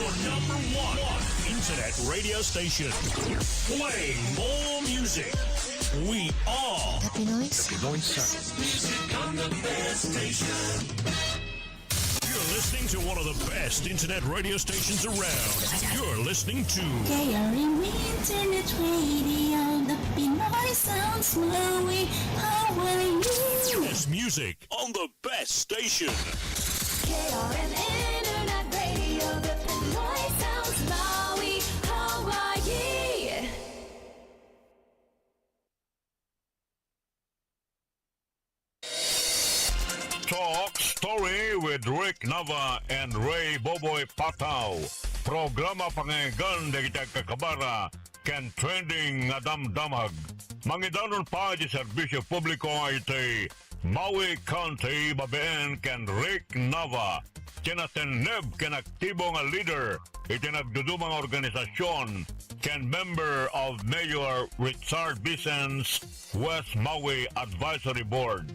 Your number one internet radio station. Playing more music. We are The Pinoy Sound. Music on the best station. You're listening to one of the best internet radio stations around. You're listening to KRM Internet Radio, the Pinoy sounds Maui. How are you? Best music on the best station. KRM Internet Radio, the Pinoy sounds Maui. Hawaii. Talk Story with Rick Nava and Ray Boboy Pataw. Programa pangaygan na kita kakabara ken trending nga damdamag. Mangidanon pa di serbisyo publiko iti Maui County babeen ken Rick Nava. Tinateneb ken aktibo nga leader iti nagdudumang organisasyon ken member of Mayor Richard Bison's West Maui Advisory Board.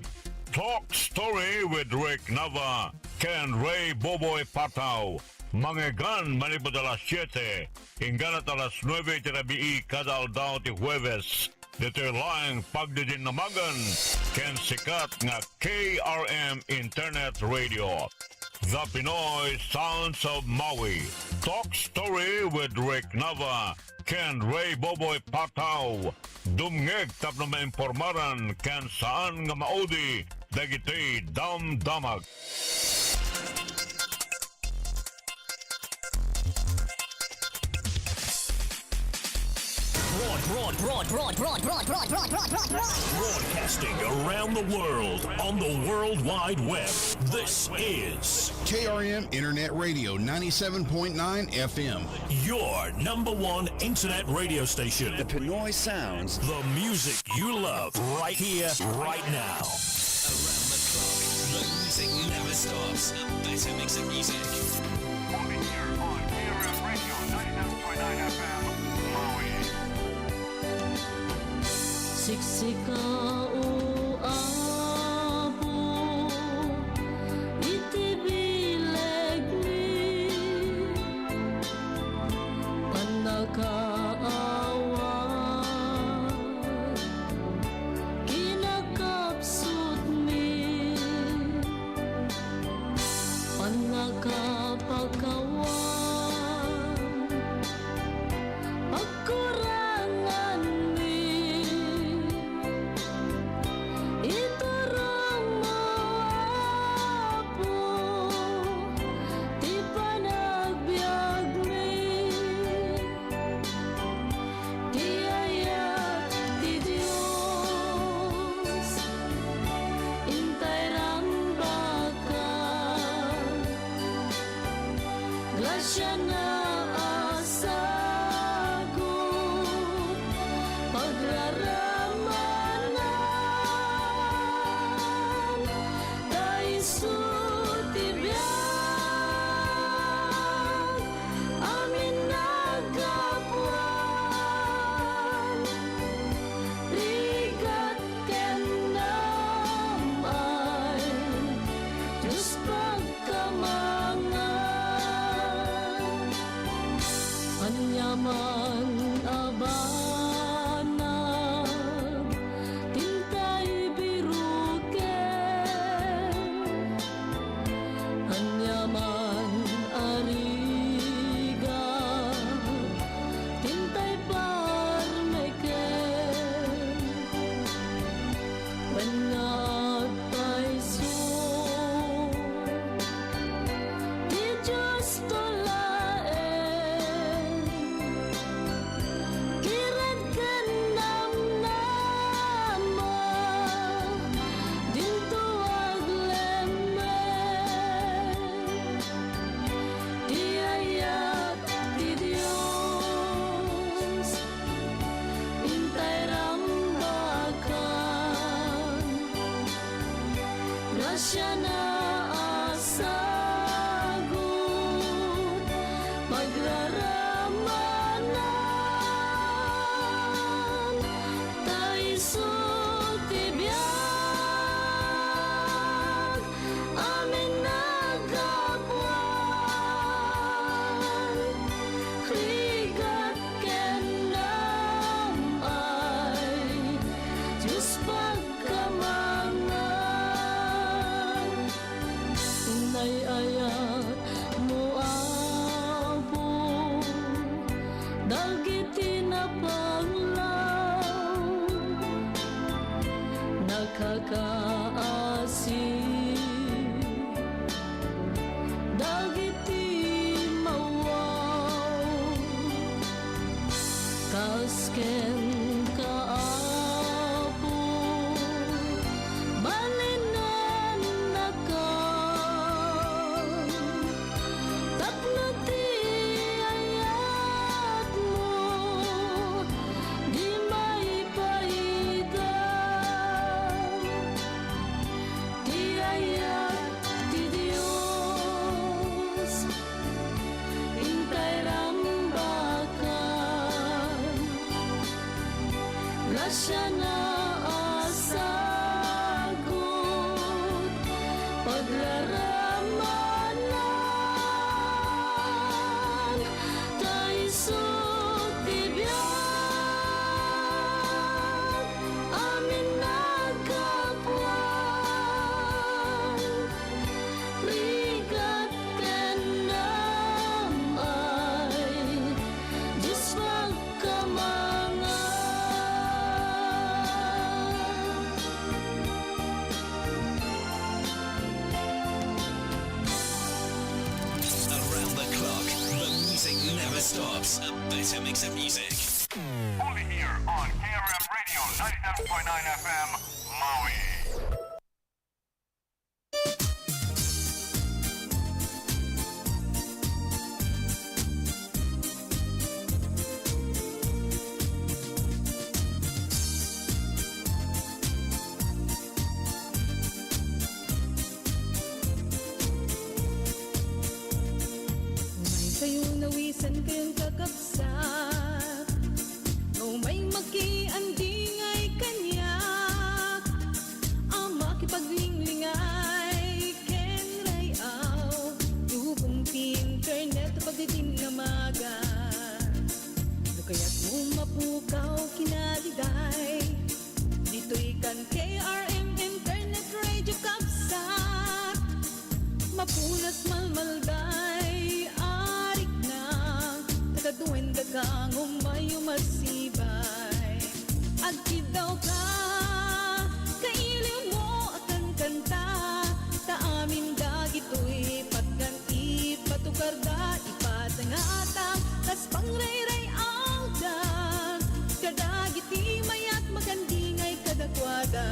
Talk Story with Rick Nava ken Ray Boboy Pataw. Mangegan manipod alas 7 hinggan at alas 9 tinabii kada aldaw ti Huwebes. Dito lang pagdidinamagan ken sikat nga KRM Internet Radio. The Pinoy Sounds of Maui. Talk Story with Rick Nava ken Ray Boboy Pataw. Dumngeg tap na maimpormaran ken saan nga maudi dagiti damdamag. Broadcasting around the world on the World Wide Web. This is KRM Internet Radio 97.9 FM. your number one internet radio station. The Pinoy Sounds. The music you love right here, right now. Around the clock, the music never stops. The better mix of music. Morning here on KRM Radio 97.9 FM, Maui. Siksik ka uabo, itibileg ni panagkaawan, kinakapsut mi panagkapagkawan, pagkurangan mi iturong mo apo, di panagbiag mi di ayat di Diyos intay rang baka glasya na asagot pagraramanan dahil sutibyan amin nagapuan rigat ken namay Diyos pagkamangan ken kaabo balinan naka tapno ti ayat mo di maipahigan ti ayat ti Dios intay rambakan grasya na asagot pagraramanan tay sutibyan amin nagkapuan rigat kenamay Diyos pagkamangan. Around the clock, the music never stops. A better mix of music. Only here on KRM Radio 97.9 FM, Maui. May kayo nawisan kayong kakabsat o may makiandingay kanyak ang makipaglingling-lingay ken rayaw lubong ti internet pagditin nga magas no kaya't mo mapukaw kinaliday dito'y kan KRM Internet Radio Kapsat mapunas malmalday arik na tagaduwen dagang umayo masibay agkid daw ka kailiw mo akan kanta ta amin dagitoy pagganti patukarda ipatangatang kas pangrayray awdan kadagiti mayat magandingay kadakwada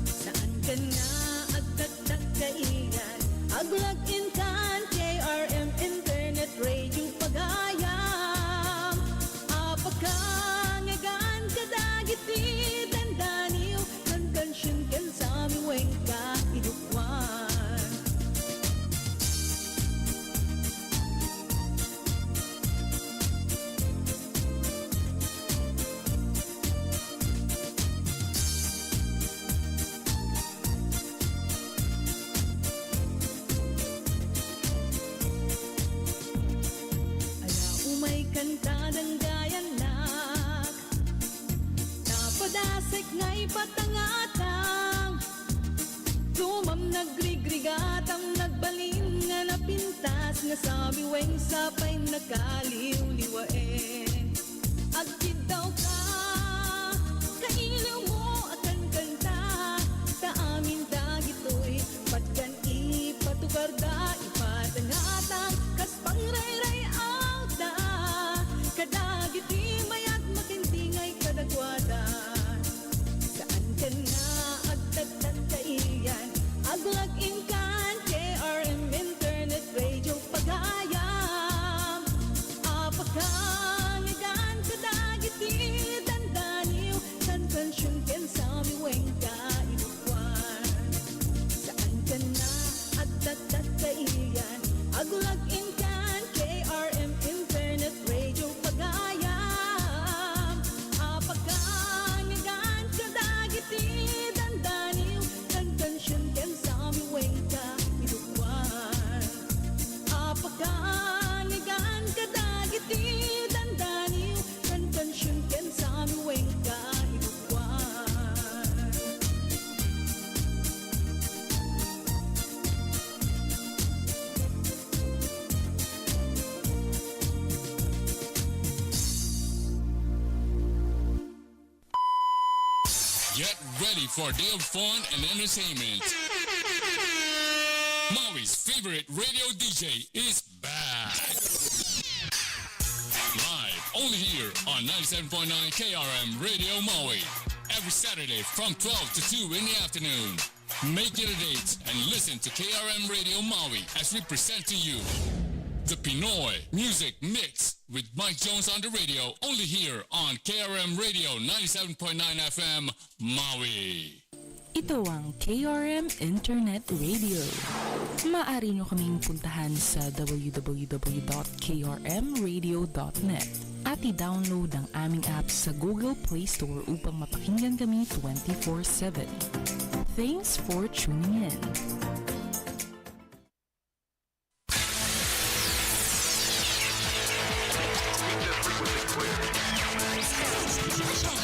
saan ka na agdagdag kaigan aglag inkan KRM Internet Radio pagayam apakangagan kadagiti dandaniw kan kansyon ken sami wengka idukwan ala umay kantadang gayanak napadasek ngay patangatang tumam nagrigrigatang nagbalin nga napintas nga sabi weng sapay nakaliw-liwaen agkid daw ka kailiw mo akan kanta ta amin dagitoy patkan ipatukarda ipatangatang kas pangrayray awda kadagiti mayat makintingay kadagwada saan ka na agdagdag kaiyan aglag inkan KRM Internet Radio pagayam apakangagan kadagiti dandaniw kan kansyon ken sami wengka idukwan saan ka na agdagdag kaiyan aglag inkan KRM Internet Radio pagayam apakangagan kadagiti dandaniw kan kansyon ken sami wengka idukwan apakangagan kadagiti dandaniw kan kansyon ken sami wengka idukwan Get ready for a day of fun and entertainment. Maui's favorite radio DJ is back. Live only here here on 97.9 KRM Radio Maui. Every Saturday from 12 to 2 in the afternoon. Make it a date and listen to KRM Radio Maui as we present to you the Pinoy Music Mix with Mike Jones on the radio, only here on KRM Radio 97.9 FM Maui. Ito ang KRM Internet Radio. Maaari nyo kaming puntahan sa www.krmradio.net at i-download ang aming app sa Google Play Store upang mapakinggan kami 24/7. Thanks for tuning in.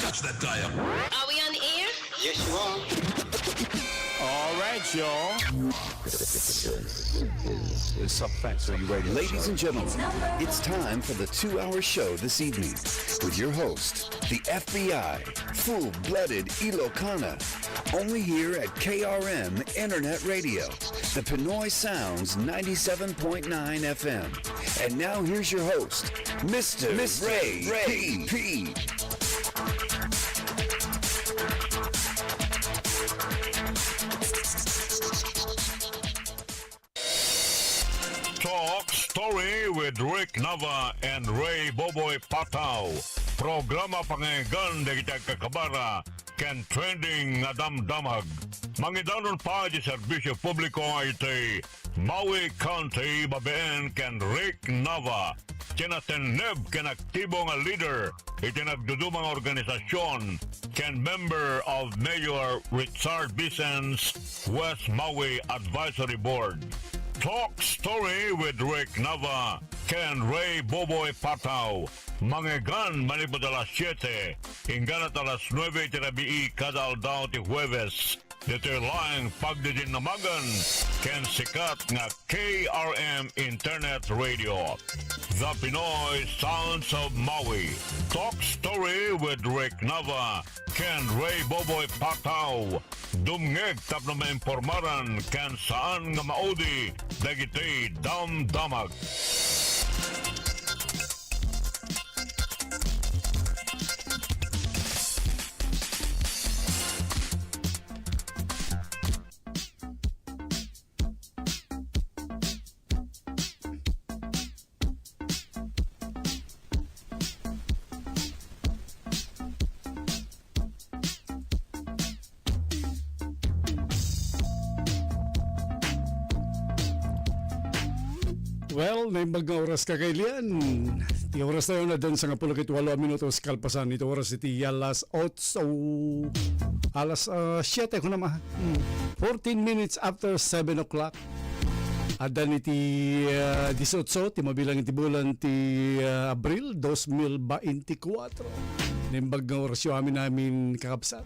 Touch that dial. Are we on the air? Yes, you are. All right, y'all. What's up, Fats? Are you ready? Ladies and gentlemen, it's time for the 2-hour show this evening with your host, the FBI, full-blooded Ilocana, only here at KRM Internet Radio, the Pinoy Sounds 97.9 FM. And now here's your host, Mr. Ray P. Talk Story with Rick Nava and Ray Boboy Pataw. Programa pangayagan na kita kakabara ken trending nga damdamag. Mangidanon pa di serbisyo publiko iti Maui County babeen ken Rick Nava. Kinateneb ken aktibo nga leader iti nagdudumang organisasyon ken member of Mayor Richard Bison's West Maui Advisory Board. Talk Story with Rick Nava, Ken Ray Boboy Pataw. Mangegan manipod alas 7, hinggan at alas 9 tirabii kada aldaw ti Huwebes. Dito lang pagdidinamagan, ken sikat nga KRM Internet Radio. The Pinoy Sounds of Maui. Talk Story with Rick Nava, Ken Ray Boboy Pataw. Dumngeg tap na maimpormaran ken saan nga maudi dagiti damdamag. Well, may mga oras kakailan. Ti oras tayo na dyan sa 18 minutos kalpasan. Ito oras iti alas 8 alas 7 ko naman. 14 minutes after 7 o'clock. Adan iti 18, ti mabilang iti bulan ti Abril 2024. Nimbag nga oras yung namin kakabsat.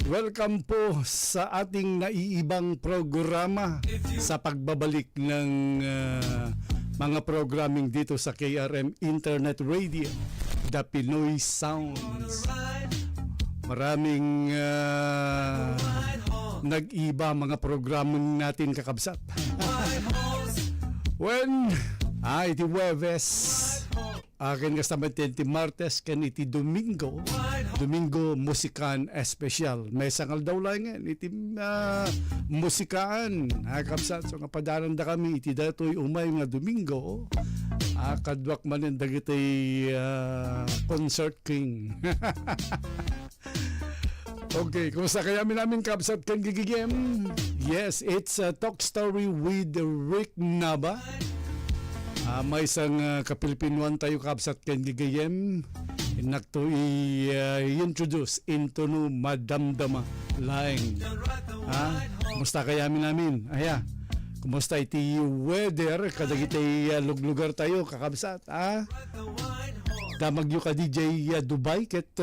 Welcome po sa ating naiibang programa sa pagbabalik ng mga programming dito sa KRM Internet Radio, The Pinoy Sounds. Maraming nag-iba mga programang natin kakabsat. Iti Huwebes, akin kasama iti Martes, kan iti Domingo musikan espesyal. May sangal daw lang yan, iti musikaan. Kapsat, so nga padaran da kami, iti dato'y umay nga Domingo, kadwak manin dagiti Concert King. Okay, kumusta kaya namin kapsat kang gigigem? Yes, it's a Talk Story with Rick Nava. May isang kapilipinuan tayo kapsat kang gigigem. Nakto i-introduce into no madamdama laing. Kumusta kaya namin? Kumusta iti weather? Kadagiti luglugar tayo kakabsat. Damag yung ka DJ Dubai ket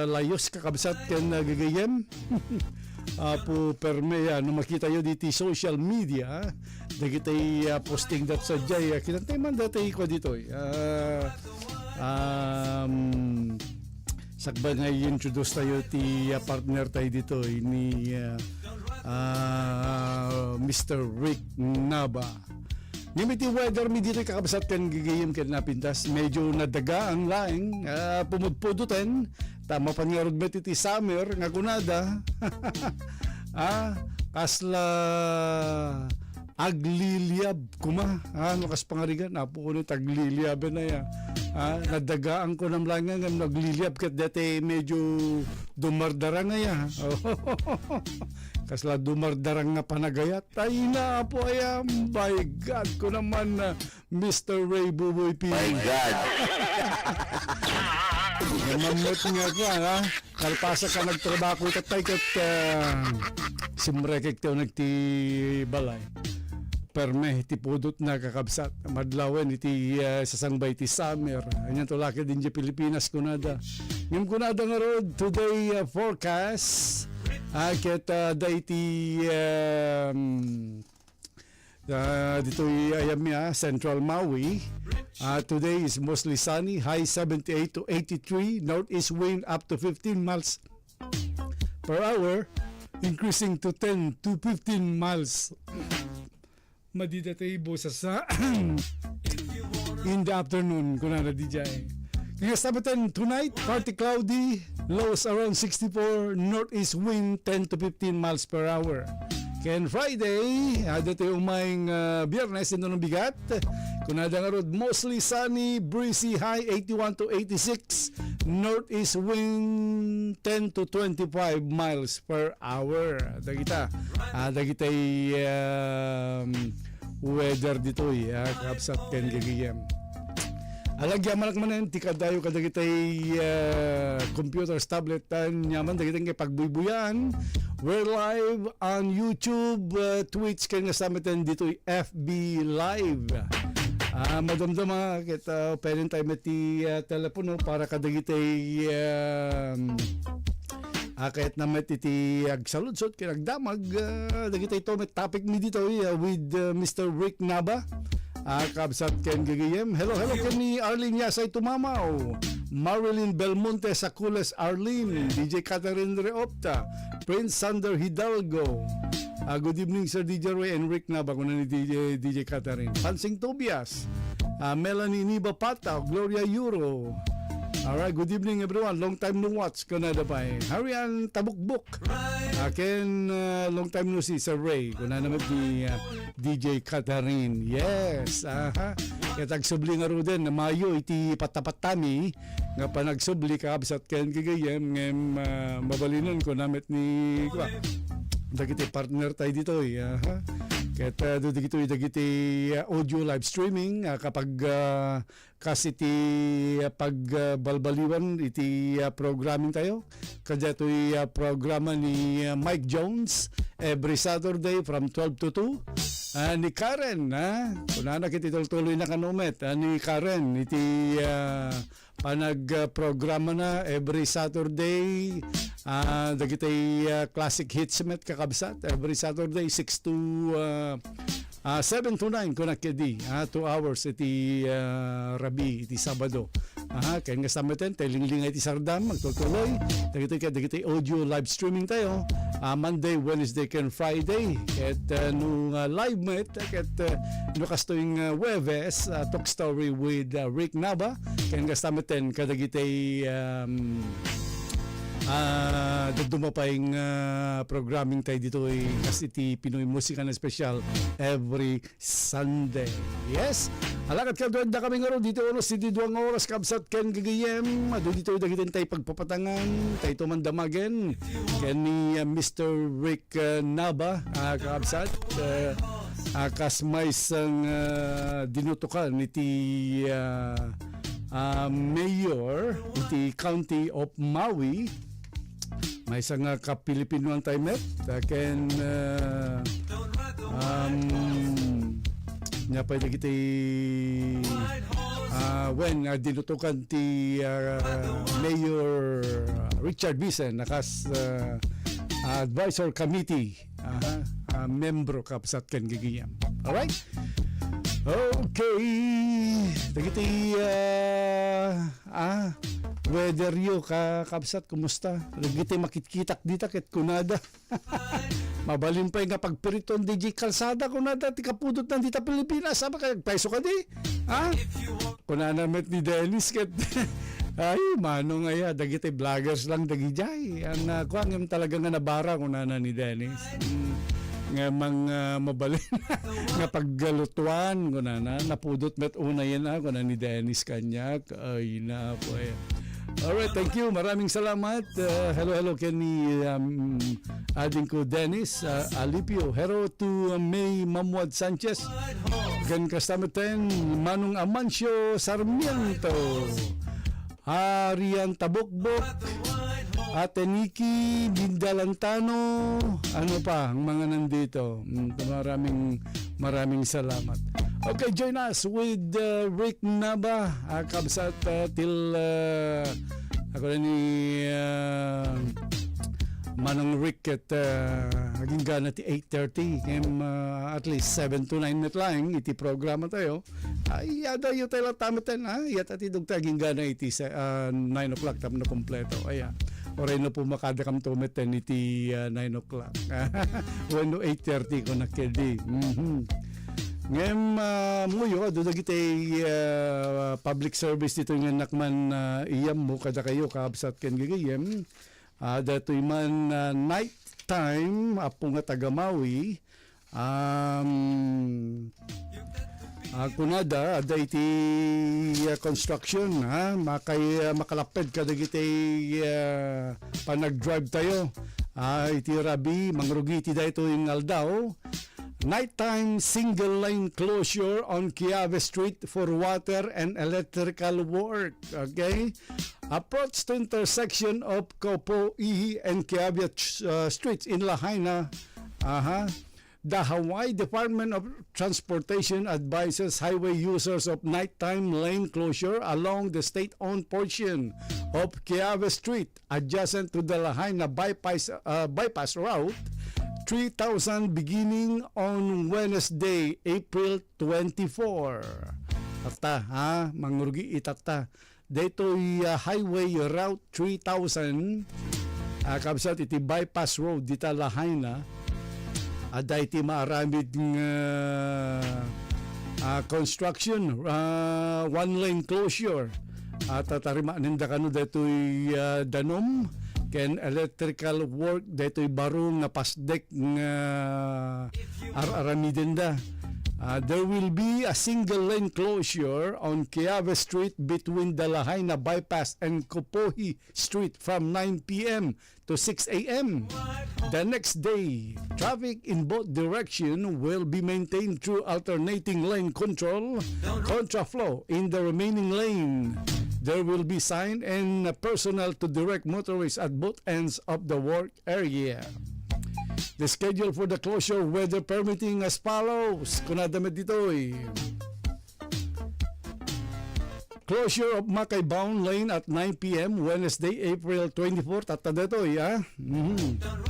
layos kakabsat ken gagayem. Po perme no makita yo diti social media. Dagiti posting dat sa jay kinantay man dati ko dito. Sakba nga i-introduce tayo ti partner tayo dito ni Mr. Rick Nava. Ngimiti weather mi dito kakabsat kan gigayim kan napintas. Medyo nadaga ang laing. Pumudpudutin. Tama pa nga rod iti summer. Nga kunada. Kasla agliliyab kuma. Nukas pangarigan. Apo ko nito agliliyab na ya. Nadagaan ko ng langang nagliliyab kat dati medyo dumardara nga ya. Kasla dumardarang nga panagayat. Ay na po ay my God ko naman Mr. Ray Buboy P. My God. Namamot nga ko kalpasa ka nagtrabaho katay kat simrekek tayo nagtibalay. Perme iti pudot na kakabsat. Madlawen iti sasangbay iti summer. Anyan to laki din di Pilipinas kunada. Ngam kunada nga road today forecast. Kita daiti dito ayam Central Maui. Today is mostly sunny, high 78 to 83, northeast wind up to 15 miles per hour, increasing to 10 to 15 miles. Madidatay bosa sa in the afternoon kunana DJ. Kaya sabatan tonight, partly cloudy, lows around 64, northeast wind 10 to 15 miles per hour. Kaya Friday, dito yung umayang biyernes, ito ng bigat. Kunada nga road, mostly sunny, breezy, high 81 to 86, northeast wind 10 to 25 miles per hour. Dagita weather dito kapsat ken gagiyam. Alagya manak manen tikadayo kadagitay computers, tablet nyaman dagitay kay pagbuybuyan. We're live on YouTube, Twitch kay nga samitan dito FB Live. Madamdama kita pwedeng tayo mati telepono para kadagitay kahit na iti agsaludsod kay nagdamag dagitay to met topic mi dito with Mr. Rick Nava. Kabsat ken gagayem. Hello ken ni Arlene Yasay Tumamaw, Marilyn Belmonte Sacules, Arlene, DJ Catherine Reopta, Prince Sander Hidalgo. Good evening Sir DJ Ray and Rick Nava kuno ni DJ Catherine. Pansing Tobias, Melanie Niba Pata, Gloria Euro. Alright, good evening everyone. Long time no watch kunada pa Harian Tabukbuk. Akin long time no see Sir Ray. Kuna naman ni DJ Catherine. Yes. Kaya tagsubli nga ro din na mayo iti patapatami nga panagsubli kabsat ken kagayem ngem mabalinon ko namit ni kwa. Dagiti partner tayo dito Kaya dagiti audio live streaming kapag kasi iti pagbalbaliwan iti programming tayo. Kaya ito'y programa ni Mike Jones every Saturday from 12 to 2. Ni Karen, kunana kiti tuloy na kanumet. Ni Karen, iti panag-programa na every Saturday. Dagitay classic hits met kakabsat every Saturday 6 to 7 to 9 kunakedi 2 hours iti Rabi iti Sabado. Kaya nga samaten telingling iti Sardam magtutuloy dagitay audio live streaming tayo Monday, Wednesday ken Friday ket no live met ket no kastoing Huwebes talk story with Rick Nava kaya nga samaten kadagitay dumapayng programming tayo dito kasi iti Pinoy Musika na special every Sunday. Yes, alakat ka doon na kami nga ro dito oras iti 2 oras kabsat ken gagayem dito dagitin tayo pagpapatangan tayo tumandamagen ken ni Mr. Rick Nava kabsat kasmay sang dinutukan iti mayor iti County of Maui. May isang ka-Pilipino ang time ken nya pa dagiti when dinutukan ti Mayor Richard Bisen nakas advisor committee membro kapsat ken gigiyam. All right? Okay. Dagiti weather yo kakabsat kumusta? Dagiti makitkitak dita ket kunada. Mabalin pa nga pagpiriton di kalsada kunada ti kapudot ng dita Pilipinas. Saba kay paiso ka di? Ha? Kunana met ni Dennis ket ay mano nga ya dagiti vloggers lang dagijay. Ang kuang talaga nga nabara kunana ni Dennis. Nga mabalin nga paggalutuan kunana napudot met una yan kunan ni Dennis Kanyak. Ay na po. Alright, thank you. Maraming salamat. Hello Kenny ading ko Dennis Alipio. Hello to May Mamuad Sanchez. Gan kastameten Manong Amancio Sarmiento. Arian Tabukbok. Ate Nikki Dindalantano. Ano pa ang mga nandito? Maraming salamat. Okay, join us with Rick Nava. Kabsat till ako na ni Manong Rick at haging gana ti 8:30 at least 7 to 9 net lang iti programa tayo. Ay yada yu tayo tamitan yat at idog taging gana iti 9 o'clock tam na kompleto. Aya oray na po makadakam tumeten iti 9 o'clock. When 8:30 ko nakedi. Ngem muyo dudagite public service dito nga nakman iyam mo kada kayo kaabsat ken gigayem datoy man night time apo nga tagamawi kunada ada iti construction makalaped kadagite panag-drive tayo iti rabi mangrugi iti dayto ing aldaw. Nighttime single lane closure on Kiave Street for water and electrical work. Okay? Approach to intersection of Copo Ihi and Kiave streets in Lahaina. The Hawaii Department of Transportation advises highway users of nighttime lane closure along the state-owned portion of Kiave Street adjacent to the Lahaina bypass route 3,000 beginning on Wednesday, April 24. Tata, mangrugi itata. Dito'y highway route 3,000 kabsat iti bypass road dita Lahaina. Ada iti maaramid construction one lane closure. Tatarima ninda kanu dito'y danom ken electrical work detoy barong nga pasdek nga aramiden da. There will be a single lane closure on Kiave Street between the Lahaina bypass and Kopohi Street from 9 p.m. to 6 a.m. The next day, traffic in both directions will be maintained through alternating lane control, contraflow in the remaining lane. There will be sign and personnel to direct motorists at both ends of the work area. The schedule for the closure, weather permitting, as follows. Kunadamit dito'y closure of Makay Bound Lane at 9 p.m. Wednesday, April 24. Tatadeto'y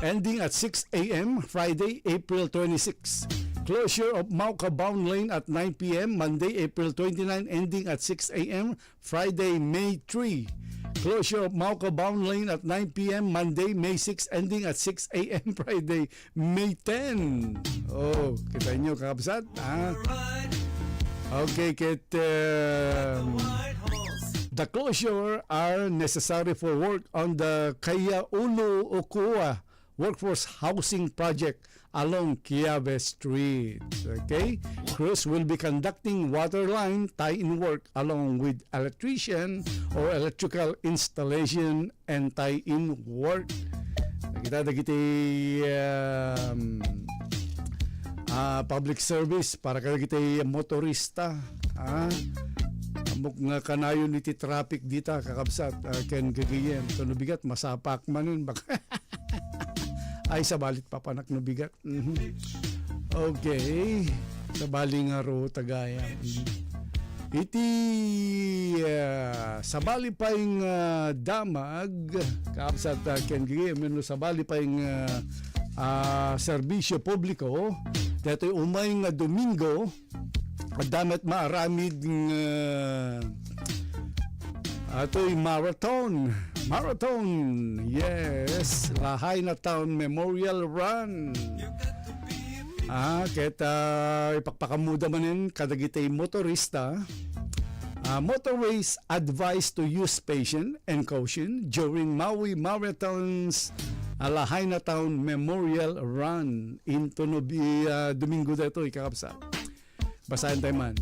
ending at 6 a.m. Friday, April 26. Closure of Mauka Bound Lane at 9 p.m. Monday, April 29, ending at 6 a.m. Friday, May 3. Closure of Mauka Bound Lane at 9 p.m. Monday, May 6, ending at 6 a.m. Friday, May 10. Oh, kita nyo kakabsat? Okay, the closure are necessary for work on the Kaya Ulu Okua Workforce Housing Project along Kiave Street. Okay? Crews will be conducting water line tie-in work along with electrician or electrical installation and tie-in work. Kita dagiti public service para kadagiti motorista. Amok nga kanayon iti traffic dita kakabsat ken gagiyem kuno bigat masapak manin baka ay sabalit papanak no bigat. Okay, sabali nga ro tagaya. Iti sabali pa yung damag kakabsat ken gagiyem no sabali pa yung serbisyo publiko dato'y umay nga Domingo damat maaramid Ito'y marathon. Marathon. Yes. Lahaina Town Memorial Run. Kita ipagpakamuda manin kadagitay motorista. Motorways advised to use patience and caution during Maui Marathon's Lahaina Town Memorial Run. Into Domingo dito ikakapsa. Basahin tayo man.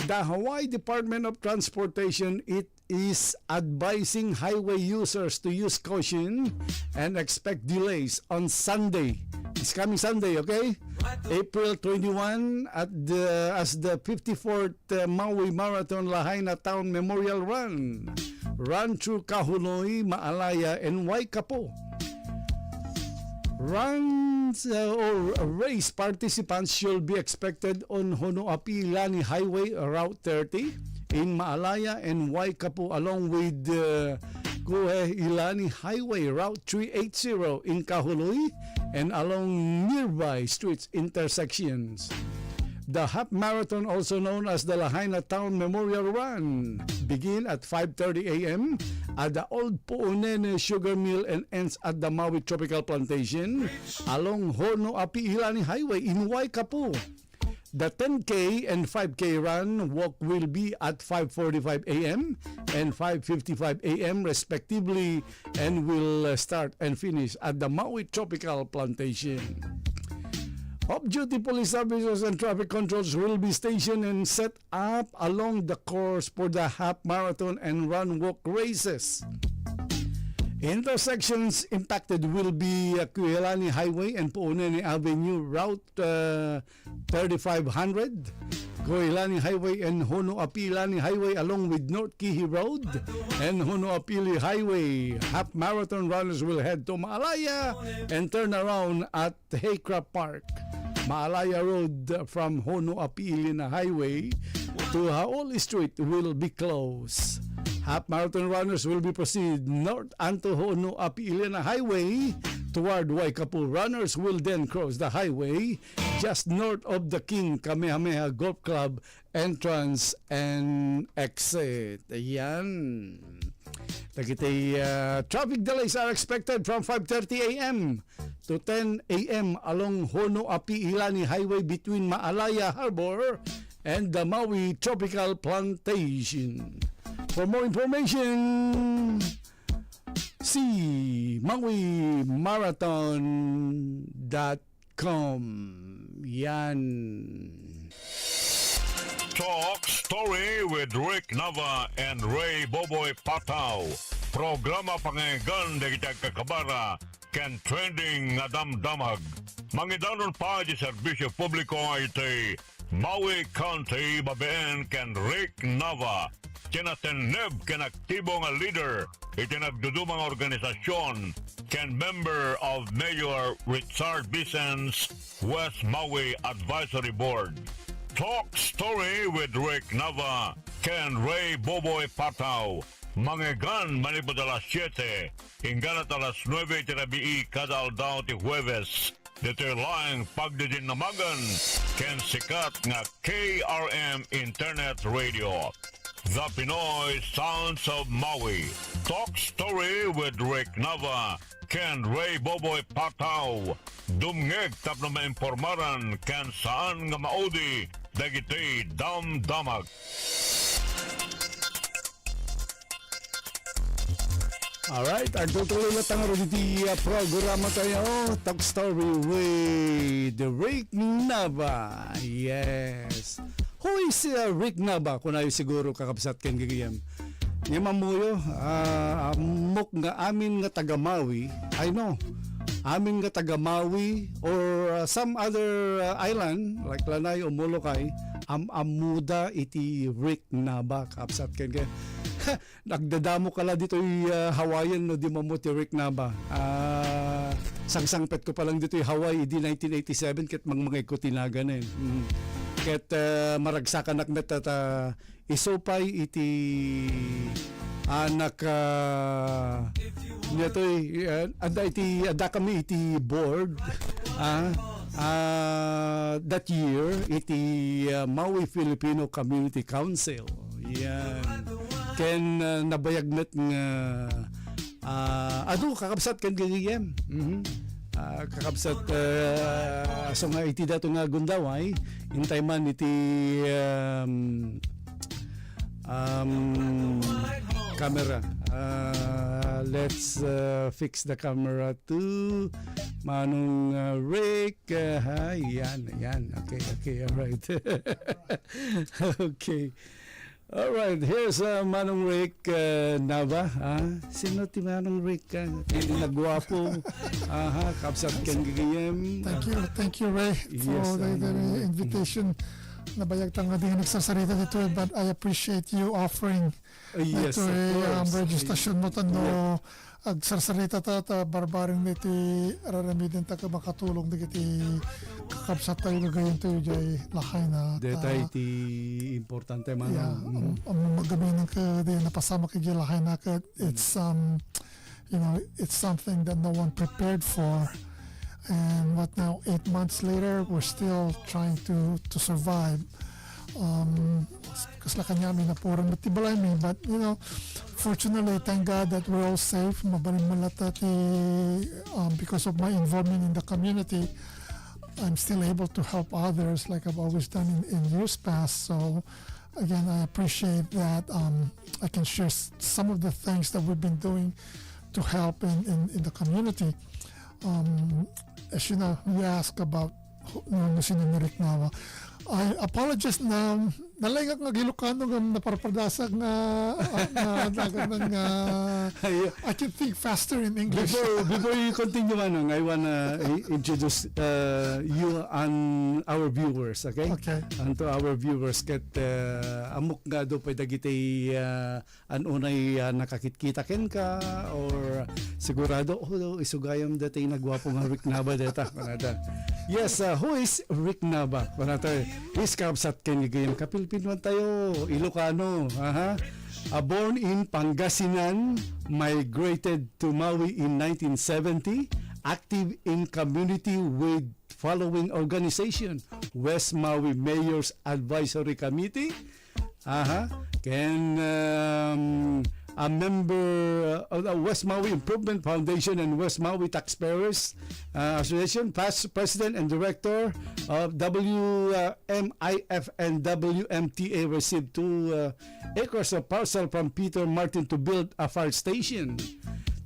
The Hawaii Department of Transportation is advising highway users to use caution and expect delays on Sunday. It's coming Sunday, okay? April 21 as the 54th Maui Marathon Lahaina Town Memorial Run. Run through Kahului, Maalaya, and Waikapo. Runs or race participants should be expected on Honoapi-Ilani Highway Route 30 in Maalaya and Waikapo, along with Kuhe-Ilani Highway Route 380 in Kahului and along nearby streets intersections. The half marathon, also known as the Lahaina Town Memorial Run, begin at 5:30 a.m. at the Old Puunene Sugar Mill and ends at the Maui Tropical Plantation along Honoapi-Ilani Highway in Waikapo. The 10K and 5K run walk will be at 5:45 a.m. and 5:55 a.m. respectively and will start and finish at the Maui Tropical Plantation. Off-duty police officers and traffic controls will be stationed and set up along the course for the half marathon and run walk races. Intersections impacted will be Kuilani Highway and Puunene Avenue Route 3500, Kuilani Highway and Honoapi-Ilani Highway along with North Kihi Road and Honoapi Highway. Half marathon runners will head to Maalaya and turn around at Haycraft Park. Maalaya Road from Honoapi-Ilani Highway to Haoli Street will be closed. Half marathon runners will be proceed north onto Honoapi-Ilani Highway toward Waikapo. Runners will then cross the highway just north of the King Kamehameha Golf Club entrance and exit. Ayan. Traffic delays are expected from 5:30 a.m. to 10 a.m. along Honoapi-Ilani Highway between Maalaya Harbor and the Maui Tropical Plantation. For more information, see MauiMarathon.com. Yan. Talk Story with Rick Nava and Ray Boboy Patao. Programa pangaygan de kita kakabara ken trending nga damdamag. Mangidanon pa di serbisyo publiko iti Maui County babeen ken Rick Nava. Kinateneb ken aktibo nga leader iti nagdudumang organisasyon ken member of Mayor Richard Bison's West Maui Advisory Board. Talk Story with Rick Nava ken Ray Boboy Patao. Mangegan manipod alas 7 hinggan at alas 9 tirabii kada aldaw ti Huwebes. Dito lang pagdidinamagan ken sikat nga KRM Internet Radio. The Pinoy Sounds of Maui. Talk Story with Rick Nava ken Ray Boboy Patao. Dumngeg tapno maimpormaran ken saan nga maudi dagiti damdamag. Alright, ang tutuloy na tangaro diti programa tayo, Talk Story with Rick Nava. Yes. Who is Rick Nava? Kung ayo siguro kakabsat ken gigiyam. Ni mamuyo, amok nga amin nga taga Maui. I know. Amin nga taga Maui or some other island like Lanay o Molokai, amuda iti Rick Nava kakabsat ken gigiyam. Nagdadamo kala dito Hawaiian no di mamuti Rick Nava. Sangsangpet ko pa lang dito Hawaii di 1987 ket mga ikotinagan eh. Ket maragsakan nakmet at isopay iti anak nito ada kami iti board that year iti Maui Filipino Community Council. Yan. ken nabayagnet nga adu kakabsat ken gigigem. Kakabsat so nga iti dato nga gundaway intay man iti camera. Let's fix the camera to Manong Rick. Yan. Okay, all right. Okay. All right, here's Manong Rick Nava. Sino ti Manong Rick? Nagwapo. Kapsat kang gigayem. Thank you, Ray, for the invitation. Nabayag tang nga din nagsasarita dito, but I appreciate you offering Yes, ito registration mo tano agsarsarita ta barbaring niti raramidin ta ka makatulong digiti kakabsat tayo gagayon tayo jay lahay na Detay iti importante man. Magamin ka din napasama ka jay lahay na ka it's it's something that no one prepared for. And what now, 8 months later, we're still trying to survive. Kasi kanya mi napuran matibalay mi, but fortunately, thank God that we're all safe. Mabalin malata because of my involvement in the community, I'm still able to help others like I've always done in years past. So again, I appreciate that I can share some of the things that we've been doing to help in the community. As you know, you ask about sino ni Rick Nava. I apologize na nalagak nga Ilocano nga naparpadasag nga I can think faster in English. Before you continue, Manong, I wanna introduce you and our viewers, okay? Okay. And to our viewers, ket amok nga do pwede dagiti anunay nakakita ken ka or sigurado isugayam dati nagwapo nga Rick Nava deta. Yes, who is Rick Nava? He's kapsat ken gayam kapilpinuan tayo Ilocano, born in Pangasinan, migrated to Maui in 1970, active in community with following organization: West Maui Mayor's Advisory Committee, a member of the West Maui Improvement Foundation and West Maui Taxpayers Association, past president and director of WMIF and WMTA, received 2 acres of parcel from Peter Martin to build a fire station.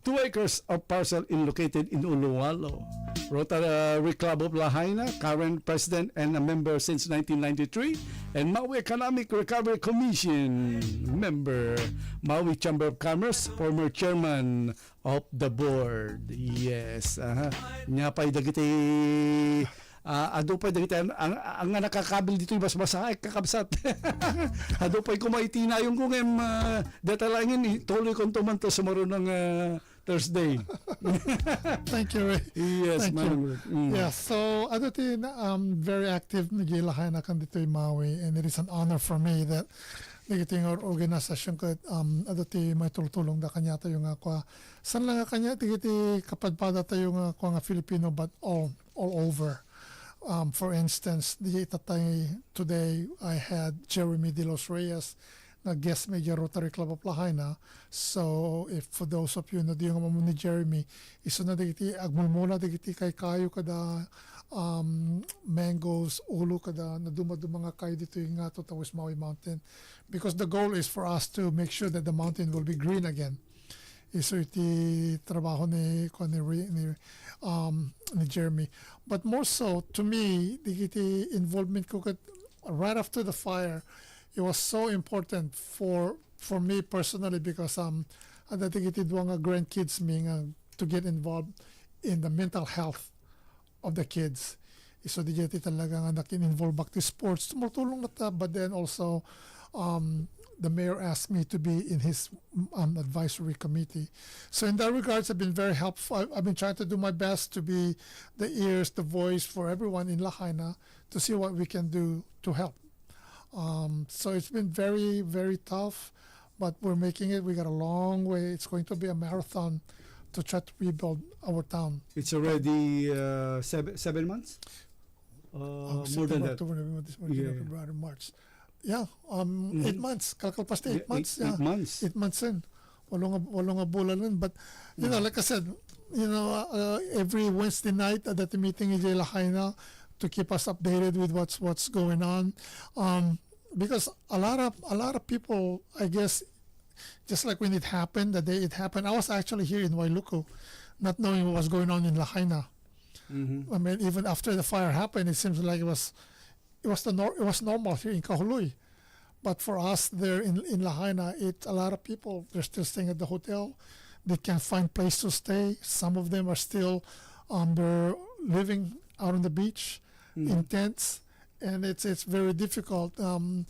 2 acres of parcel located in Uluwalo. Rotary Club of Lahaina, current president and a member since 1993, and Maui Economic Recovery Commission member, Maui Chamber of Commerce, former chairman of the board. Yes, nya pay dagiti ado pay dagiti ang nakakabil dito mas masakay kakabsat. Ado pay kumaitina yung kung detalangin tuloy kon tumanto sumaro ng Thursday. Thank you, Ray. Yes, Thank you. Yeah, so very active nagilahay na kan dito in Maui, and it is an honor for me that nagiting our organisasyon ko may tulong da kanya tayo nga kwa san lang kanya tigiti kapadpada tayo nga kwa nga Filipino, but all over. For instance, today I had Jeremy De Los Reyes na guest major Rotary Club of Lahaina. So if for those of you na di nga mamuni Jeremy, iso na digiti agmulmula digiti kay kayo kada mangoes ulo kada na dumaduma nga kayo dito yung nga to West Maui Mountain, because the goal is for us to make sure that the mountain will be green again. Iso iti trabaho ni Jeremy. But more so to me, digiti involvement ko right after the fire, it was so important for me personally, because digiti duwa nga grandkids me to get involved in the mental health of the kids. So digiti talaga nga nakin-involve back to sports. Tumutulong na ta, but then also the mayor asked me to be in his advisory committee. So in that regards, I've been very helpful. I've been trying to do my best to be the ears, the voice for everyone in Lahaina to see what we can do to help. So it's been very, very tough, but we're making it. We got a long way. It's going to be a marathon to try to rebuild our town. It's already 7 months? More than that. October, November, December, January, February, March. Yeah, 8 months. Kalkalpas na 8 months. Yeah, 8 months. 8 months in. Walong nga bulan rin. But, like I said, every Wednesday night at that meeting in Lahaina to keep us updated with what's going on. Because a lot of people, I guess, just like when it happened, the day it happened, I was actually here in Wailuku, not knowing what was going on in Lahaina. I mean, even after the fire happened, it seems like it was normal here in Kahului. But for us there in Lahaina, a lot of people, they're still staying at the hotel. They can't find place to stay. Some of them are still they're living out on the beach in tents, and it's very difficult. We're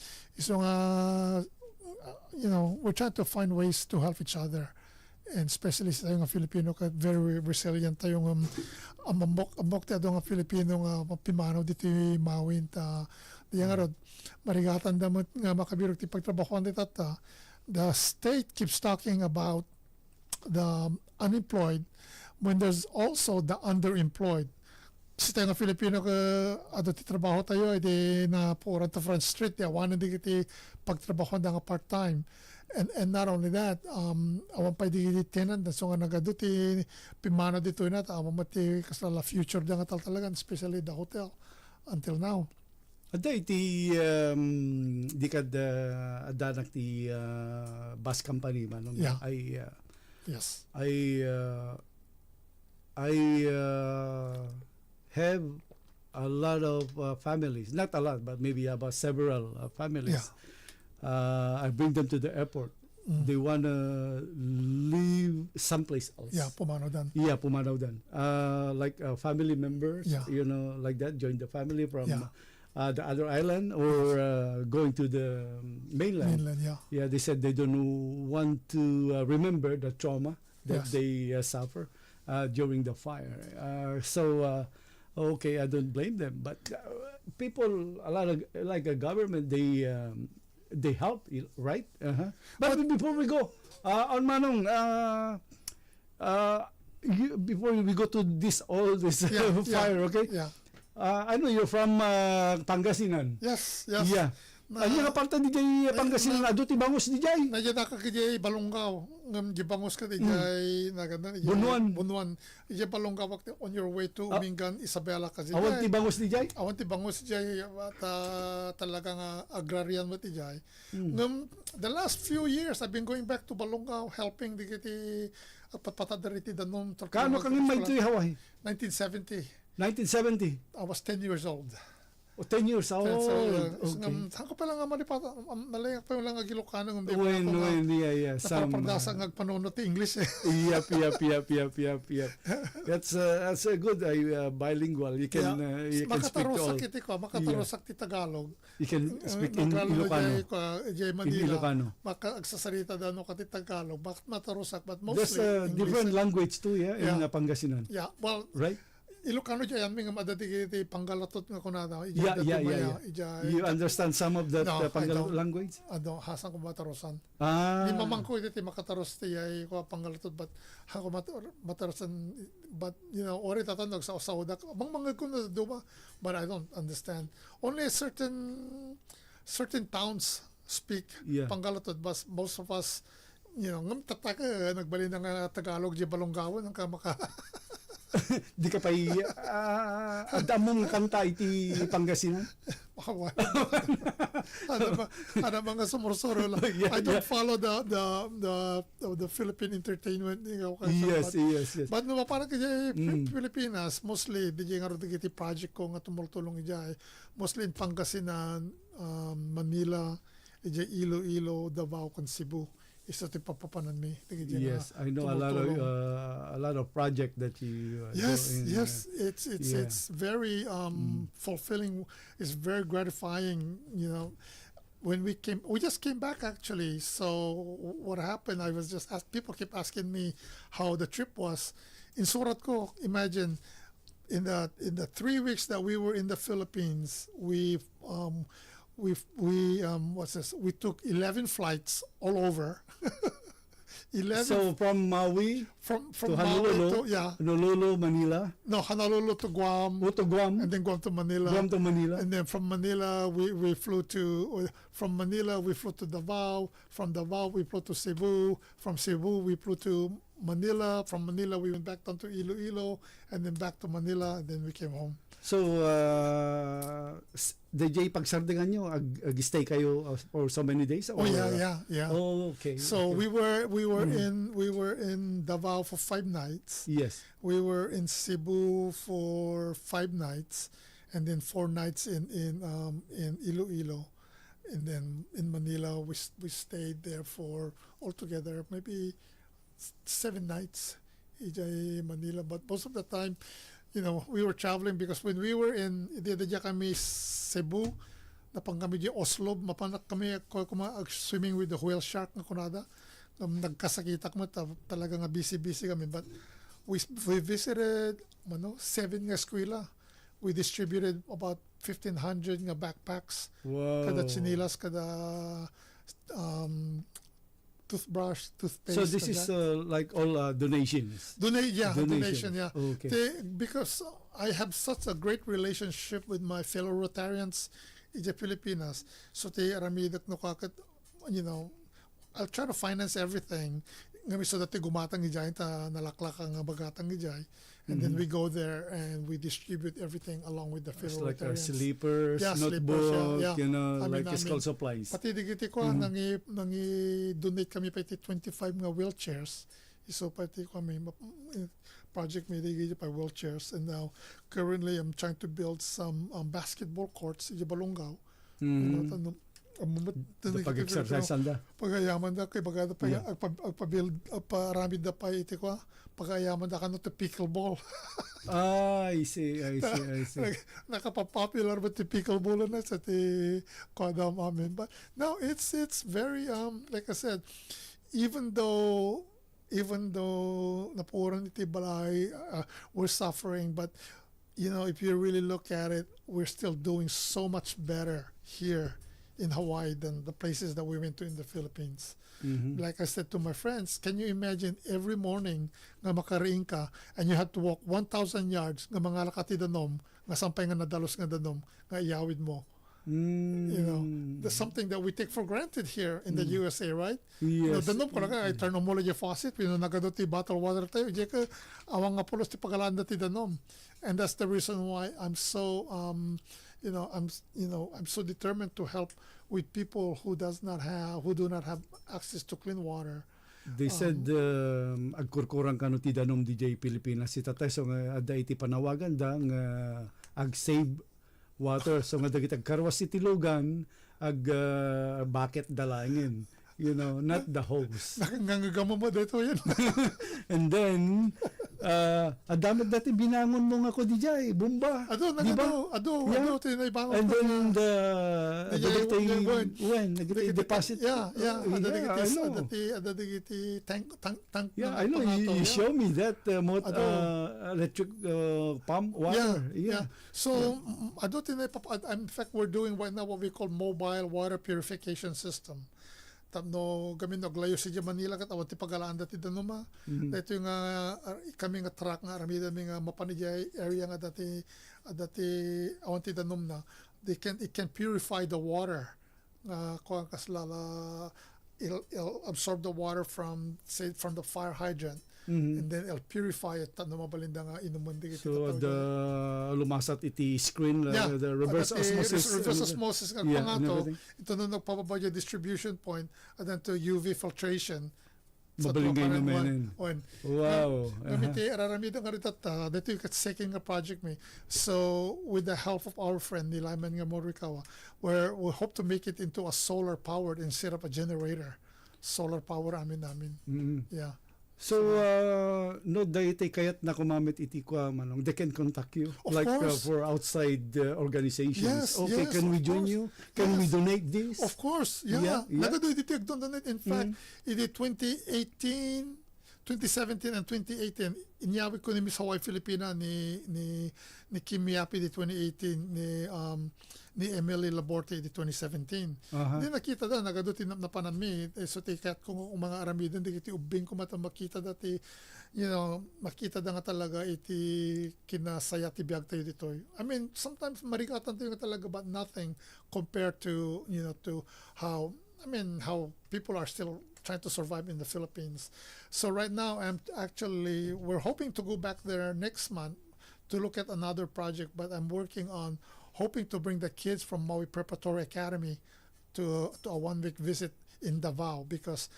trying to find ways to help each other. And especially sa tayong Filipino, very resilient tayong ambok tayo nga Filipino nga pimanaw dito yung Mawin ta diyan nga rod marigatan damot nga makabirog ti pagtrabahoan ti tata. The state keeps talking about the unemployed when there's also the underemployed. Si tayo nga Filipino ka ado ti trabaho tayo edi na puran ta Front Street di awan di kiti pagtrabahoan da nga part-time. And not only that, awan pa di tenant na so nga nagado ti pimano dito na awan mati kasala future da nga talaga, especially the hotel until now. Ada iti di kad adanak ti bus company man. Yeah. Yes. I have a lot of families, not a lot, but maybe about several families. Yeah. I bring them to the airport. They want to leave someplace else. Yeah, Pumanawdan. Yeah, Pumanawdan. Like family members, Yeah. Like that, join the family from the other island or going to the mainland. Yeah, they said they don't want to remember the trauma that they suffer during the fire. Okay, I don't blame them, but people, a lot of like a government, they help, right? But before we go, on Manong, before we go to this fire, okay? Yeah. I know you're from Pangasinan. Yes. Yeah. Ano nga parta di jay Pangasinan ado ti bangus di jay? Nadya ka jay Balongaw. Ngam di bangus ka di jay naganda. Bunuan. Jay Balongaw on your way to Mingan, Isabela ka di jay. Awan ti bangus di jay? Awan ti bangus di jay. Talagang agrarian mo ti jay. Ngam the last few years I've been going back to Balongaw helping di kiti patpatadariti danom. Kano kang may ito Hawaii? 1970. 1970. I was 10 years old. 10 years old. Okay. Saan ko pa lang malipata, nalayak pa lang Ilocano ng napapardasa ng panunod ti English eh. Yep. That's a good bilingual. You can speak all. Makatarosak ti Tagalog. You can speak in Ilocano. In Ilocano. Makaagsasarita dano ka ti Tagalog. Matarosak, but mostly there's a different language too, in Pangasinan. Yeah, well, right? Ilocano dyan, may nga madati kiti Pangalatot nga kunada. Yeah. You understand some of that Pangalatot language? Hasan ko matarosan. Di mamang ko iti makataros ti ay ko Pangalatot, but hako matarosan, but ori tatanog sa usawdak. Mga ko na duma, but I don't understand. Only certain towns speak Pangalatot, but most of us, ngam tataka, nagbali ng Tagalog, di Balongawan, ang kamaka. Di ka pa adamong kanta iti Pangasinan? Ano mga sumursuro lang. I don't follow the Philippine entertainment. Yes. But parang kaya Pilipinas, mostly, di nga rin iti project ko nga tumultulong ija. Mostly in Pangasinan, Manila, Iloilo, Davao, and Cebu. Isa ti papapanan mi. Yes, I know a lot of project that you yes. It's very fulfilling. It's very gratifying. When we just came back actually. So what happened? I was just people keep asking me how the trip was. In surat ko, imagine in the 3 weeks that we were in the Philippines, we took 11 flights all over. 11 So from Maui from to Maui Honolulu, to Honolulu, Manila, no, Honolulu to Guam, to Guam, and then Guam to Manila. Guam to Manila. And then from Manila, we flew to Davao. From Davao, we flew to Cebu. From Cebu, we flew to Manila. From Manila, we went back down to Iloilo, and then back to Manila, and then we came home. So, DJ, pagsardingan nyo, ag-stay kayo for so many days? Or, yeah. Oh, okay. So okay. we were in Davao for 5 nights. Yes. We were in Cebu for 5 nights, and then 4 nights in Iloilo, and then in Manila we stayed there for altogether maybe 7 nights in Manila. But most of the time, we were traveling because when we were in Idadya kami Cebu, napang kami di Oslo, mapanak kami swimming with the whale shark na kunada. Nagkasakita kami, talaga nga busy kami. But we visited 7 nga eskwela. We distributed about 1,500 nga backpacks. Wow. Kada chinilas, kada toothbrush, toothpaste. So this is like all donations? Donation, yeah. Okay. Because I have such a great relationship with my fellow Rotarians in the Filipinas. So I'll try to finance everything. So that gumatang ijay, nalaklak ang bagatang ijay. And then we go there and we distribute everything along with the fellow like Rotarians. Sleepers, notebook, like school supplies. Pati digiti ko, nangi-donate kami pa iti 25 nga wheelchairs. So pati kami, project may digiti pa wheelchairs. And now, currently, I'm trying to build some basketball courts in Balongaw. Pag-exercise anda. Pagayaman da kay bagada pa agpa-build parami da pa iti ko pagayaman da kano to pickleball. I see. Nakapopular ba ti pickleball na sa ti kodam amin. But no, it's very like I said, even though napuran iti balay, we're suffering, but if you really look at it, we're still doing so much better here in Hawaii than the places that we went to in the Philippines. Like I said to my friends, can you imagine every morning nga makariing ka and you have to walk 1,000 yards nga mga lakati danom nga sampay nga nadalos nga danom nga iyawid mo. That's something that we take for granted here in the USA, right? Yes. Danom ko lang I turn on mo lang yung faucet, nagadot ti bottled water tayo, di ka awang nga pulos ti pagalanda ti danom. And that's the reason why I'm so I'm so determined to help with people who do not have access to clean water. They said agkurkurang kano ti danom DJ Pilipinas si tatay so nga ada iti panawagan da nga ag-save water so nga dagiti agkarwas iti lugan bucket dalangin. Not the hose. Nakangangagamo mo dito yan. And then, adamag dati binangon mo nga ko di jay, bomba. Ado, tinaybangon. And then deposit. Yeah. Adadagiti tank. Yeah, I know. You show me that electric pump water. Yeah. So, in fact, we're doing right now what we call mobile water purification system. Tapno gamin naglayo si Manila kat awat ti pagalaan dati danuma. Dito yung kami nga truck nga aramida mi nga mapanijay area nga dati awan ti danom na. It can purify the water. Kuang kaslala it'll absorb the water from the fire hydrant. And then it'll purify it tapno mabalinda nga inuman di so lumasat iti screen the reverse osmosis nga pangato ito nung nagpababa yung distribution point and then to UV filtration mabalingay naman. Wow. Gamiti araramida nga ritata dito yung second nga project me. So with the help of our friend Nilayman nga Morikawa, we hope to make it into a solar powered instead of a generator. Solar power namin. Yeah. So, no daytay kayat na kumamit iti kwa manong they can contact you of like course. For outside organizations. Yes, can we join you? Can we donate this? Of course, yeah. Nagado iti donate. In fact, iti 2018 2017 and 2018 inyawit ko ni Miss Hawaii Filipina ni Kim Miyapi di 2018 ni Emily Laborte di 2017. Hindi nakita da nagaduti na panami so tikat kung mga aramidon di kiti ubing ko mata makita dati makita da nga talaga iti kinasaya ti biag tayo ditoy. I mean sometimes marikatan tayo nga talaga but nothing compared to to how how people are still trying to survive in the Philippines. So right now we're hoping to go back there next month to look at another project, but I'm working on hoping to bring the kids from Maui Preparatory Academy to a 1-week visit in Davao because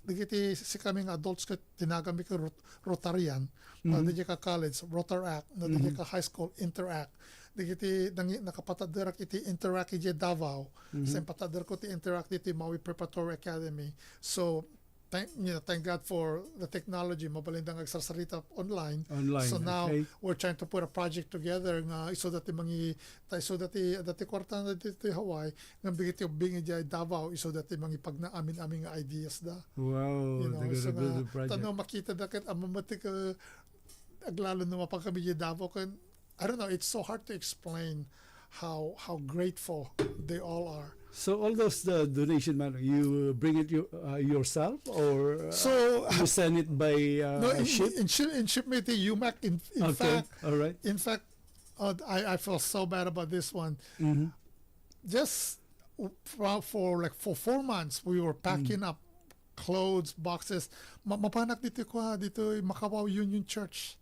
digiti si kaming adults ka tinagami ka Rotarian, digiti ka college Rotaract, digiti ka high school Interact, digiti nakapataderak iti Interact iti Davao, sa patadar ko ti Interact iti Maui Preparatory Academy. So thank God for the technology, mabalindang agsasarita online. So now we're trying to put a project together nga iso dati dati kwarta na dito Hawaii nga bigiti ubing iti Davao iso dati mangi pagna-amin ideas da. Wow, so nga tanong makita dakat amamati ka aglalo na mapagkami iti Davao kan I don't know, it's so hard to explain how grateful they all are. So all those donation man, you bring it yourself or you send it by ship? In shipment to UMAC. In fact, all right. In fact, I feel so bad about this one. Just for 4 months, we were packing up clothes, boxes. Mapanak dito Macau Union Church.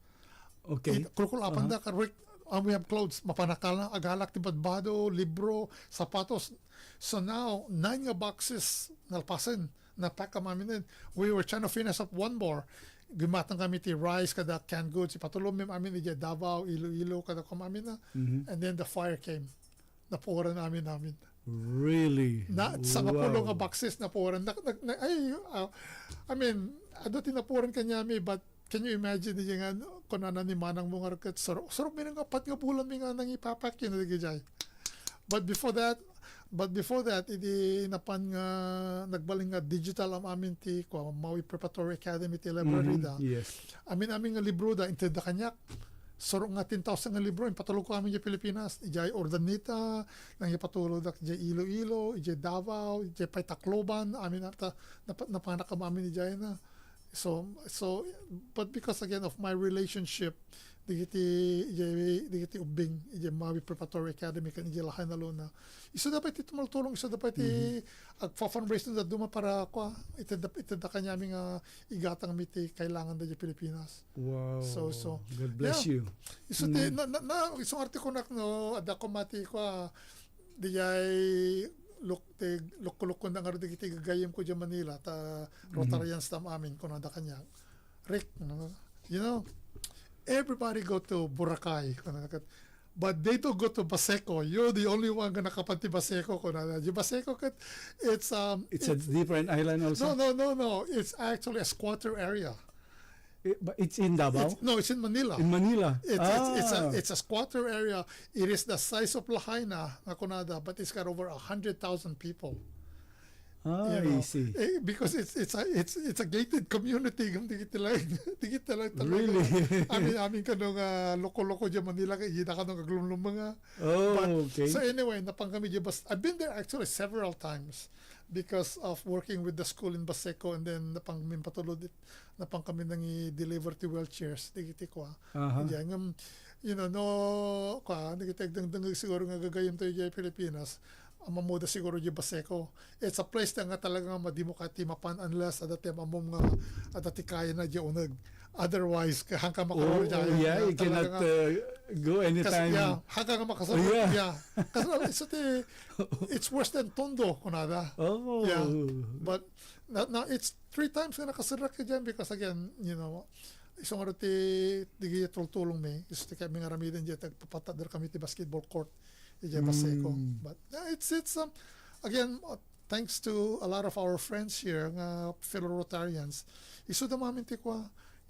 Okay. Kulkulapan da ka Rick. We have clothes. Mapanakal na agalak ti badbado, libro, sapatos. So now 9 boxes nalpasan na pack kami. We were trying to finish up one more. Gumatang kami ti rice kada canned goods. Ipatulong amin iti Davao, Iloilo kada kami na. And then the fire came. Napuran namin. Really? Sa napulong nga boxes napuran. I mean, ado tinapuran kanyami but can you imagine nga kung ni manang mo nga rakat sarap mi nga apat nga bulan mi nga nang ipapak yun na But before that idi napan nga nagbaling nga digital am amin ti Maui Preparatory Academy ti library da. Yes. Amin nga libro da inted da kanyak. Sorok nga 10,000 nga libro patulog ko amin di Pilipinas. Ijay Ordanita, nang ipatulog da ijay Iloilo, ijay Davao, ijay Tacloban, amin napanak am amin ijay na. So but because again of my relationship digiti ubing iti Maui Preparatory Academy kan iti lahan na luna iso dapat iti tumultulong iso dapat iti agfa-fundraise na duma para iti da kanyami nga igatang miti kailangan da iti Pilipinas. Wow. So God bless you. Iso ti isong artikunak no ada ko mati dijay luk na nga rin digiti gagayim ko dyan Manila ta Rotarians tam amin kung nada kanya Rick everybody go to Boracay but they don't go to Baseco. You're the only one nga nakapanti Baseco kung nada yung Baseco it's a different island also. No, it's actually a squatter area. But it's in Davao? It's in Manila. In Manila. It's a squatter area. It is the size of Lahaina, Nakunada, but it's got over 100,000 people. I see. Because it's a gated community. Digit lang talaga. Really? Amin kanong loko-loko dyan Manila, hindi ka nung aglumlum mga. Okay. So anyway, napangkami dyan. I've been there actually several times because of working with the school in Baseco and then napangmin patulod napang kami nang i-deliver to wheelchairs digiti ko diyan digiti dangdang siguro nga gagayem tayo sa Pilipinas mamuda siguro di Baseco. It's a place na nga talaga madimokati mapan unless adati mamom nga adati kaya na di unag. Otherwise hangka makaroro you cannot go anytime. Hangka nga makasarap. Kasi it's worse than Tondo kunada. But now it's 3 times na nakasirak ka dyan because again isang araw digi tulong me iso kami nga ramidan dyan tagpapatadar kami ti basketball court dyan Baseco. But it's again thanks to a lot of our friends here nga fellow Rotarians iso damamin ti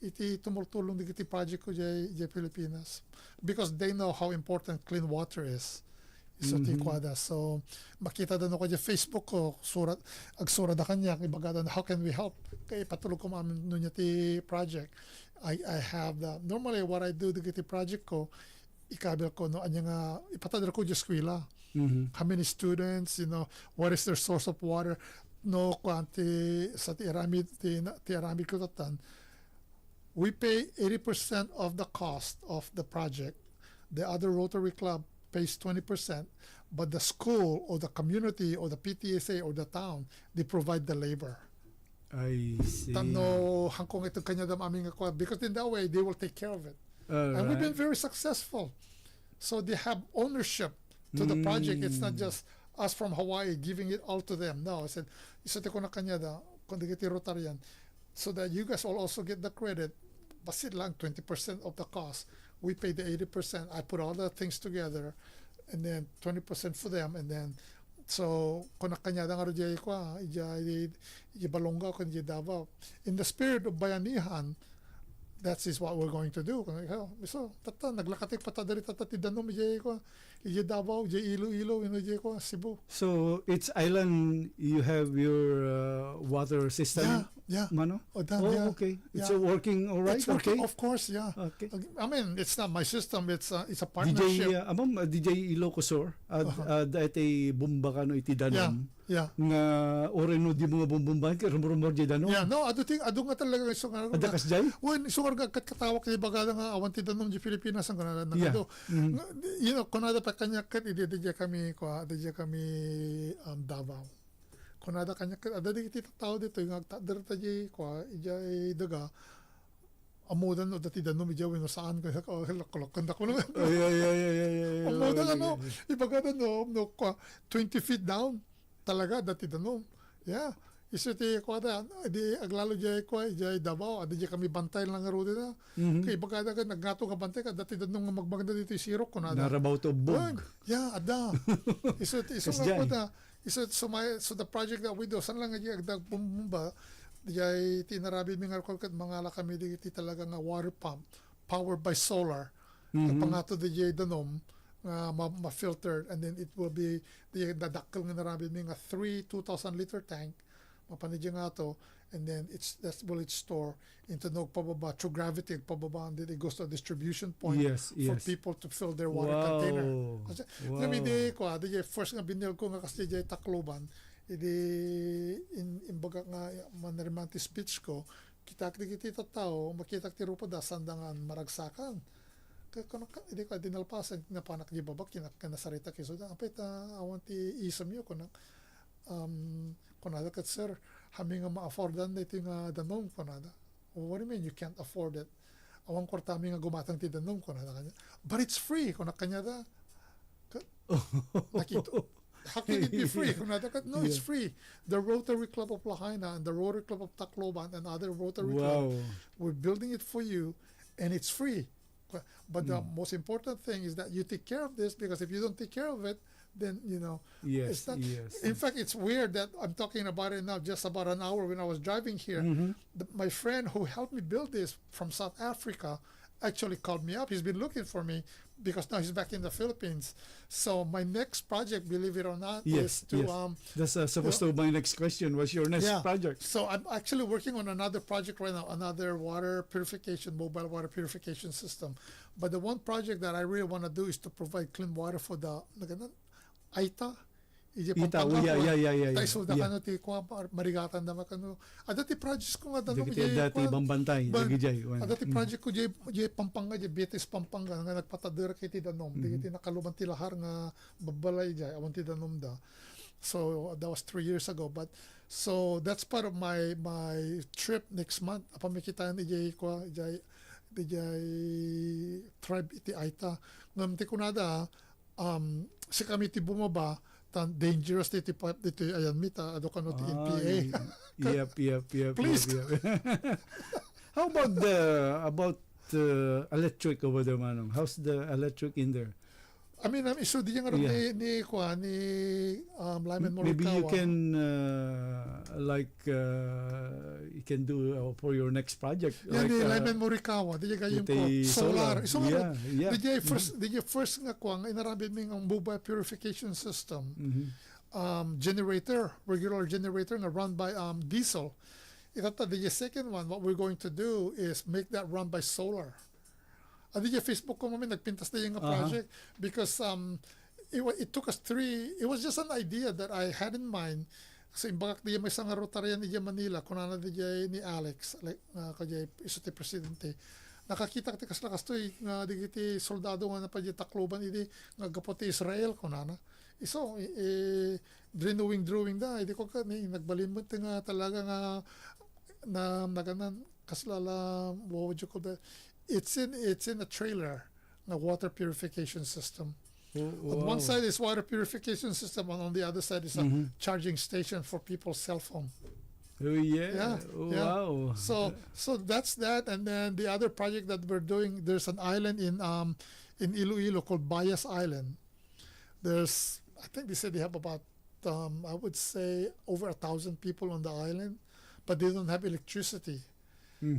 iti tumultulong digiti project ko dyan Pilipinas because they know how important clean water is. iso ti kwada. So makita dan ako sa Facebook ko agsura da kanya ibagadan how can we help kay patulog ko mamin nunya ti project. I have the normally what I do the project ko ikabil ko no anya nga ipatadar ko sa eskwela. How many students, what is their source of water? No kwanti sa ti aramid ko tatan. We pay 80% of the cost of the project. The other Rotary Club pays 20%, but the school or the community or the PTSA or the town, they provide the labor. I see. Tano hangkong ito kanya dam aming ako because in that way they will take care of it. And we've been very successful. So they have ownership to the project. It's not just us from Hawaii giving it all to them. No, I said, isate ko na kanya da, kundi kiti Rotarian, so that you guys will also get the credit. Basit lang 20% of the cost. We pay the 80%. I put all the things together, and then 20% for them, and then so kung kanya da nga rojay ko, ibalongga ko ni Davao. In the spirit of bayanihan, that is what we're going to do. So, tata, naglakatik patadari tata ti danom ijay ko. Ijay Davao, ijay Iloilo, ijay ko, Cebu. So, it's island, you have your water system? Yeah. Mano? Yeah. Okay. It's Yeah. working all right? It's working, Okay. of course, yeah. Okay. I mean, it's not my system, it's a partnership. DJ Ilocosor, dati bumba ka no iti danom. Yeah. Nga oreno di mga bumbumbahan ka rumor di danom. Yeah, no, ado nga talaga iso nga. Adakas jay? When iso nga katawak ni bagada nga awan ti danom di Pilipinas ang kanada Yeah. nagado. Kunada pa kanya kat ididya kami Davao. Kunada kanya kat adadi kiti tao dito yung agtadar ta jay ijay daga amudan no dati danom ijay no saan ko kanda ko na. Yeah. Amudan ano ibagada no 20 feet down. Talaga dati danom. Yeah. Iso ti kwada di aglalo jay Davao adi kami bantay lang nga rode na. Kay bagada ka naggato nga bantay ka dati danom nga magbagda dito sirok kunada. Narabaw to bog. Yeah, ada. Iso nga kwada. So the project that we do san lang nga agdag bumba jay tinarabi mi nga mga la kami di talaga nga water pump powered by solar. Pangato di jay danom ma-filtered, and then it will be the dakkel nga narabi mi nga 2,000 liter tank mapanidya nga to, and then that's will it store into no pababa through gravity pababa, and then it goes to a distribution point for people to fill their water container. Kasi kami di first nga binil ko nga kasi di Tacloban imbaga nga manarimanti speech ko kitak di kiti tao makitak ti rupa da sandangan maragsakan hindi ko dinalpasan na panak di babak kinasarita kiso da apet awan ti isam yo kunada kat sir hami nga ma-affordan na ito nga danom kunada. What do you mean you can't afford it? Awan kwarta mi nga gumatang ti danom kunada kanya. But it's free kunada kanya da. Nakito. How can it be free? No, it's free. The Rotary Club of Lahaina and the Rotary Club of Tacloban and other Rotary Club, we're building it for you, and it's free. But the most important thing is that you take care of this, because if you don't take care of it, then it's not. In fact, it's weird that I'm talking about it now just about an hour when I was driving here. My friend who helped me build this from South Africa actually called me up. He's been looking for me because now he's back in the Philippines. So my next project, believe it or not, is to that's supposed to be my next question. What's your next project? So I'm actually working on another project right now, another mobile water purification system. But the one project that I really want to do is to provide clean water for the Aita. Ita, yeah. Taiso da kano ti kwa marigatan da makano. Adati projects ko nga danom dati bambantay dagijay. Adati project ko jay Pampanga jay Betis Pampanga nga nagpatader kiti danom. Digiti nakaluban ti lahar nga babalay jay awan ti danom da. So that was 3 years ago, but so that's part of my trip next month. Apamikitaan jay kwa jay tribe iti Aita. Ngam ti kunada si kami ti bumaba dangerous dito ayan mita ado kano ti NPA. Yep. Please. Yep. How about the electric over there, Manong? How's the electric in there? I mean, iso di nga ni Lyman Morikawa. Maybe you can you can do for your next project. Yan di Lemon Morikawa, di gayem ko solar. So di first nga ko ang inarabid ming ang mobile purification system. Generator, regular generator nga run by diesel. Itata the second one, what we're going to do is make that run by solar. Adi Facebook ko mami nagpintas na yung project because it took us it was just an idea that I had in mind. Kasi imbagak diya may isang Rotarian diya Manila, kunana diya ni Alex, kaya iso ti presidente. Nakakita ka kasla kastoy nga digiti soldado nga napadya takloban idi nga gapote Israel kunana. Iso drawing da, hindi ko ka ni nagbalimot nga talaga nga na naganan kaslala what would you call that? It's in a trailer, a water purification system. On one side is water purification system, and on the other side is a charging station for people's cell phone. Oh yeah. Wow. So that's that, and then the other project that we're doing, there's an island in Iloilo called Bayas Island. I think they said they have about I would say over 1,000 people on the island, but they don't have electricity.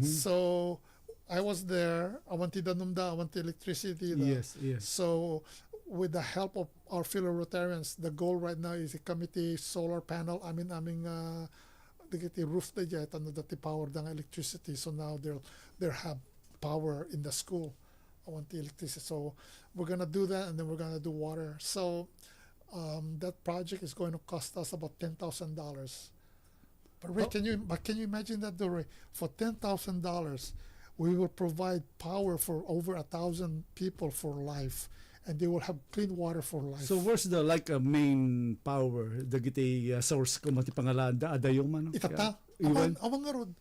So I was there. I wanted electricity. Yes. So with the help of our fellow Rotarians, the goal right now is a committee solar panel. Aming the roof na dyan, dati power ng electricity. So now they'll have power in the school. I want the electricity. So we're gonna do that, and then we're gonna do water. So that project is going to cost us about $10,000. But Ray, can you imagine that, though, Ray? For $10,000, we will provide power for over 1,000 people for life. And they will have clean water for life. So where's the main power? Dagiti source ko mati pangalan da adayong man. Itata. Awang nga rod.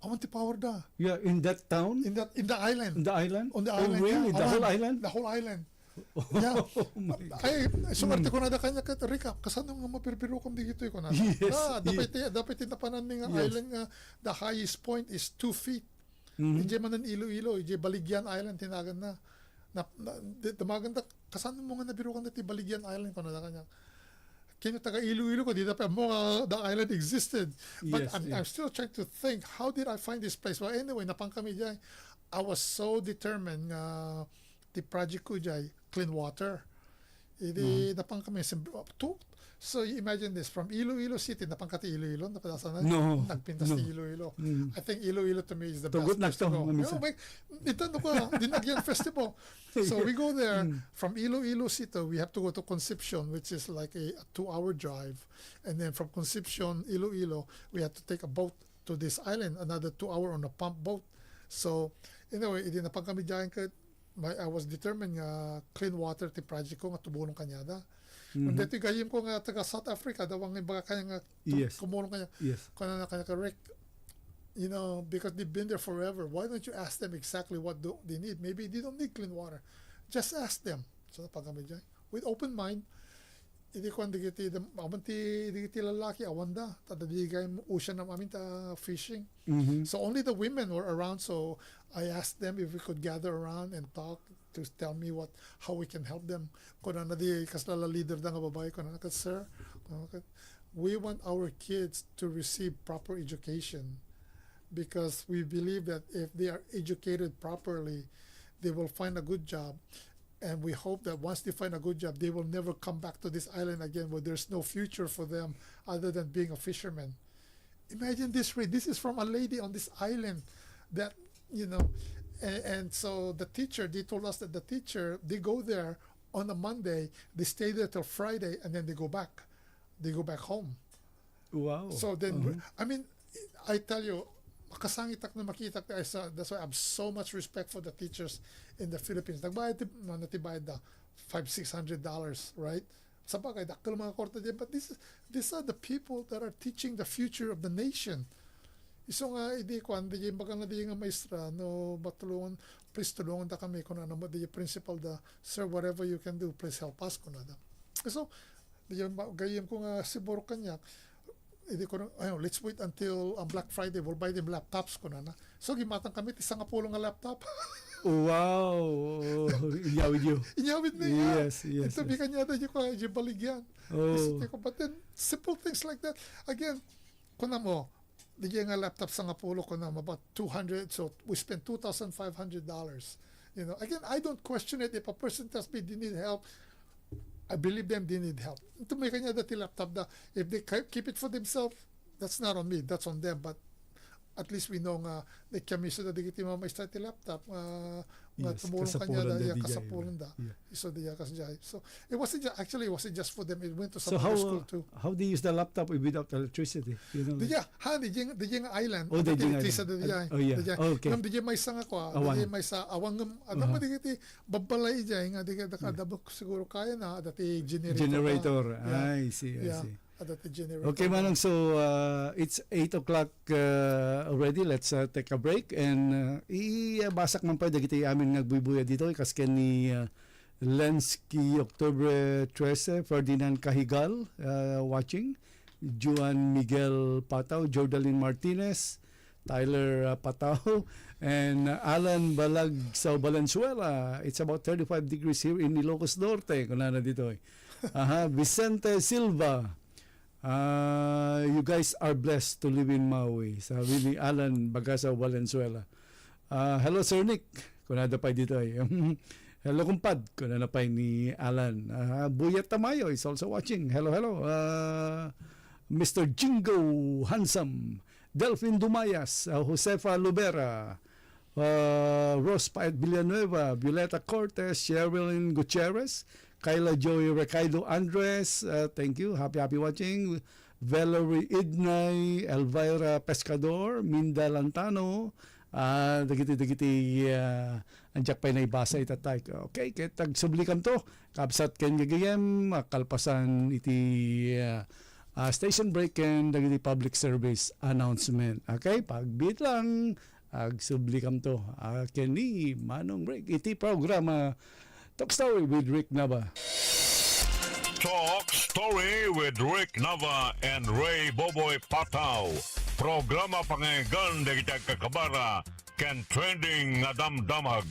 Awan ti power da. Yeah, in that town? In the island. In the island? On the island. Really? Yeah. The whole island? The whole island. Yeah. Ay, sumarte ko na da kanya ka Rika, kasano nga mapirpiro kung digito ko na. Yes. Dapat tinapanan nga island nga the highest point is 2 feet. Hindi man ang Iloilo, hindi Baligyan Island tinagan na. Maganda kasano mo nga nabiro kan dati Baligyan Island ko na kanya. Kaya taga Iloilo ko dito pa mo the island existed. But I'm still trying to think, how did I find this place? Well, anyway, napang kami diyan. I was so determined the project ko diyan, clean water. Idi napang kami so you imagine this, from Iloilo City, napangkati Iloilo, napadasan na, nagpintas ni Iloilo. I think Iloilo to me is the best place to go. Dinagyan Festival. So we go there, from Iloilo City, we have to go to Concepcion, which is like a 2-hour drive. And then from Concepcion, Iloilo, we have to take a boat to this island, another 2 hour on a pump boat. So, anyway, hindi napang kami dyan I was determined clean water ti project ko nga tubulong kanyada. Kundi ito gayim ko nga taga South Africa, dawang ibaga kanya nga kumulong kanya. Kanya ka Rick, because they've been there forever, why don't you ask them exactly what they need? Maybe they don't need clean water. Just ask them. So napag kami dyan. With open mind, hindi ko ang digiti lalaki, awanda. Tadadigay ocean na amin ta fishing. So only the women were around, so I asked them if we could gather around and talk to tell me how we can help them. Kuna na di kaslala leader da nga babae ko na sir, we want our kids to receive proper education because we believe that if they are educated properly, they will find a good job. And we hope that once they find a good job, they will never come back to this island again where there's no future for them other than being a fisherman. Imagine this, Ray. This is from a lady on this island that, and so they told us that the teacher, they go there on a Monday, they stay there till Friday, and then they go back. They go back home. Wow. So then, I mean, I tell you, makasangit ak na makita ka. That's why I have so much respect for the teachers in the Philippines. Nagbayad na $500-600, right? Sa bagay, dakil mga korte din. But these are the people that are teaching the future of the nation. Iso nga, hindi ko, hindi baka na di nga maestra, please tulungan da kami, kung ano mo, di principal da, sir, whatever you can do, please help us, kung ano. So, gayim ko nga si Boro Kanyak, let's wait until Black Friday, we'll buy them laptops, kung ano. So, gimatang kami, isang apulong nga laptop. Wow. Inyawid na Yes. Ito bi kanya da yung Baligyan. But then, simple things like that. Again, kuna mo, Di nga laptop sa ngapulo ko na about 200, so we spent $2,500. Again, I don't question it. If a person tells me they need help, I believe them, they need help. Ito may kanya dati laptop da. If they keep it for themselves, that's not on me, that's on them. But at least we know nga they kami so da digiti may start laptop nga tumulong kanya da kasapulan da. So diya kasjay. So it wasn't just for them, it went to some other school too. How do you use the laptop without electricity? Diya nga island. Oh, diya okay. Nam diya may sanga ko, diya may sa awang adam digiti babalay diya nga diya dakadabok siguro kaya na dati generator. I see. Okay, Manong, so it's 8 o'clock already. Let's take a break and ibasak man pa dagiti amin nagbubuya dito kasken ni Lensky October 13, Ferdinand Cahigal watching, Juan Miguel Patao, Jordaline Martinez, Tyler Patao, and Alan Balag sa Valenzuela. It's about 35 degrees here in Ilocos Norte. Kuna na dito Vicente Silva. You guys are blessed to live in Maui. Sabi ni Alan Bagasa Valenzuela. Hello Sir Nick, kunada pa dito hello kumpad, kunada pa ni Alan. Buyat Tamayo is also watching. Hello. Mr. Jingo Handsome, Delphine Dumayas, Josefa Lubera, Rose Paet Villanueva, Violeta Cortez, Sherilyn Gutierrez, Kyla Joy Ricardo Andres, thank you, happy watching. Valerie Idnay, Elvira Pescador, Minda Lantano, dagiti anjak pa na ibasa itatay. Okay, kaya tagsublikam to, kapsat ken gagayem, kalpasan iti station break and dagiti public service announcement. Okay, pagbit lang, agsublikam to. Ken ni Manong break, iti programa Talk Story with Rick Nava. Talk Story with Rick Nava and Ray Boboy Patao. Programa pangaygan dagiti kakabara ken trending nga damdamag.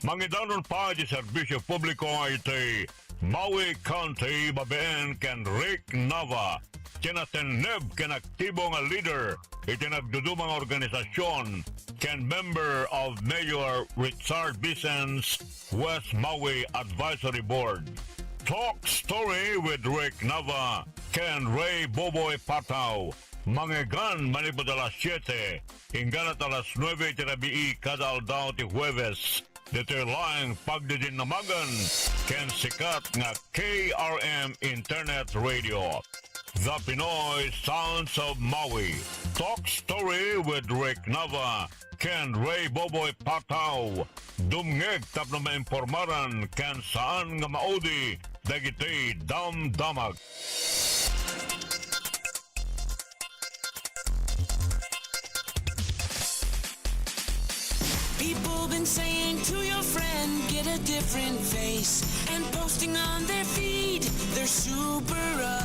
Mangidanon pa di serbisyo publiko iti Maui County babeen ken Rick Nava. Kinateneb ken aktibo nga leader iti nagdudumang organisasyon ken member of Mayor Richard Bisens West Maui Advisory Board. Talk Story with Rick Nava ken Ray Boboy Patao. Mangegan manipod alas 7 hinggan at alas 9 tirabii kada aldaw ti Huwebes. Dito lang pagdidinamagan ken sikat nga KRM Internet Radio. The Pinoy Sounds of Maui. Talk Story with Rick Nava ken Ray Boboy Patao. Dumngeg tapno maimpormaran ken saan nga maudi dagiti damdamag. People been saying to your friend, get a different face, and posting on their feed, they're super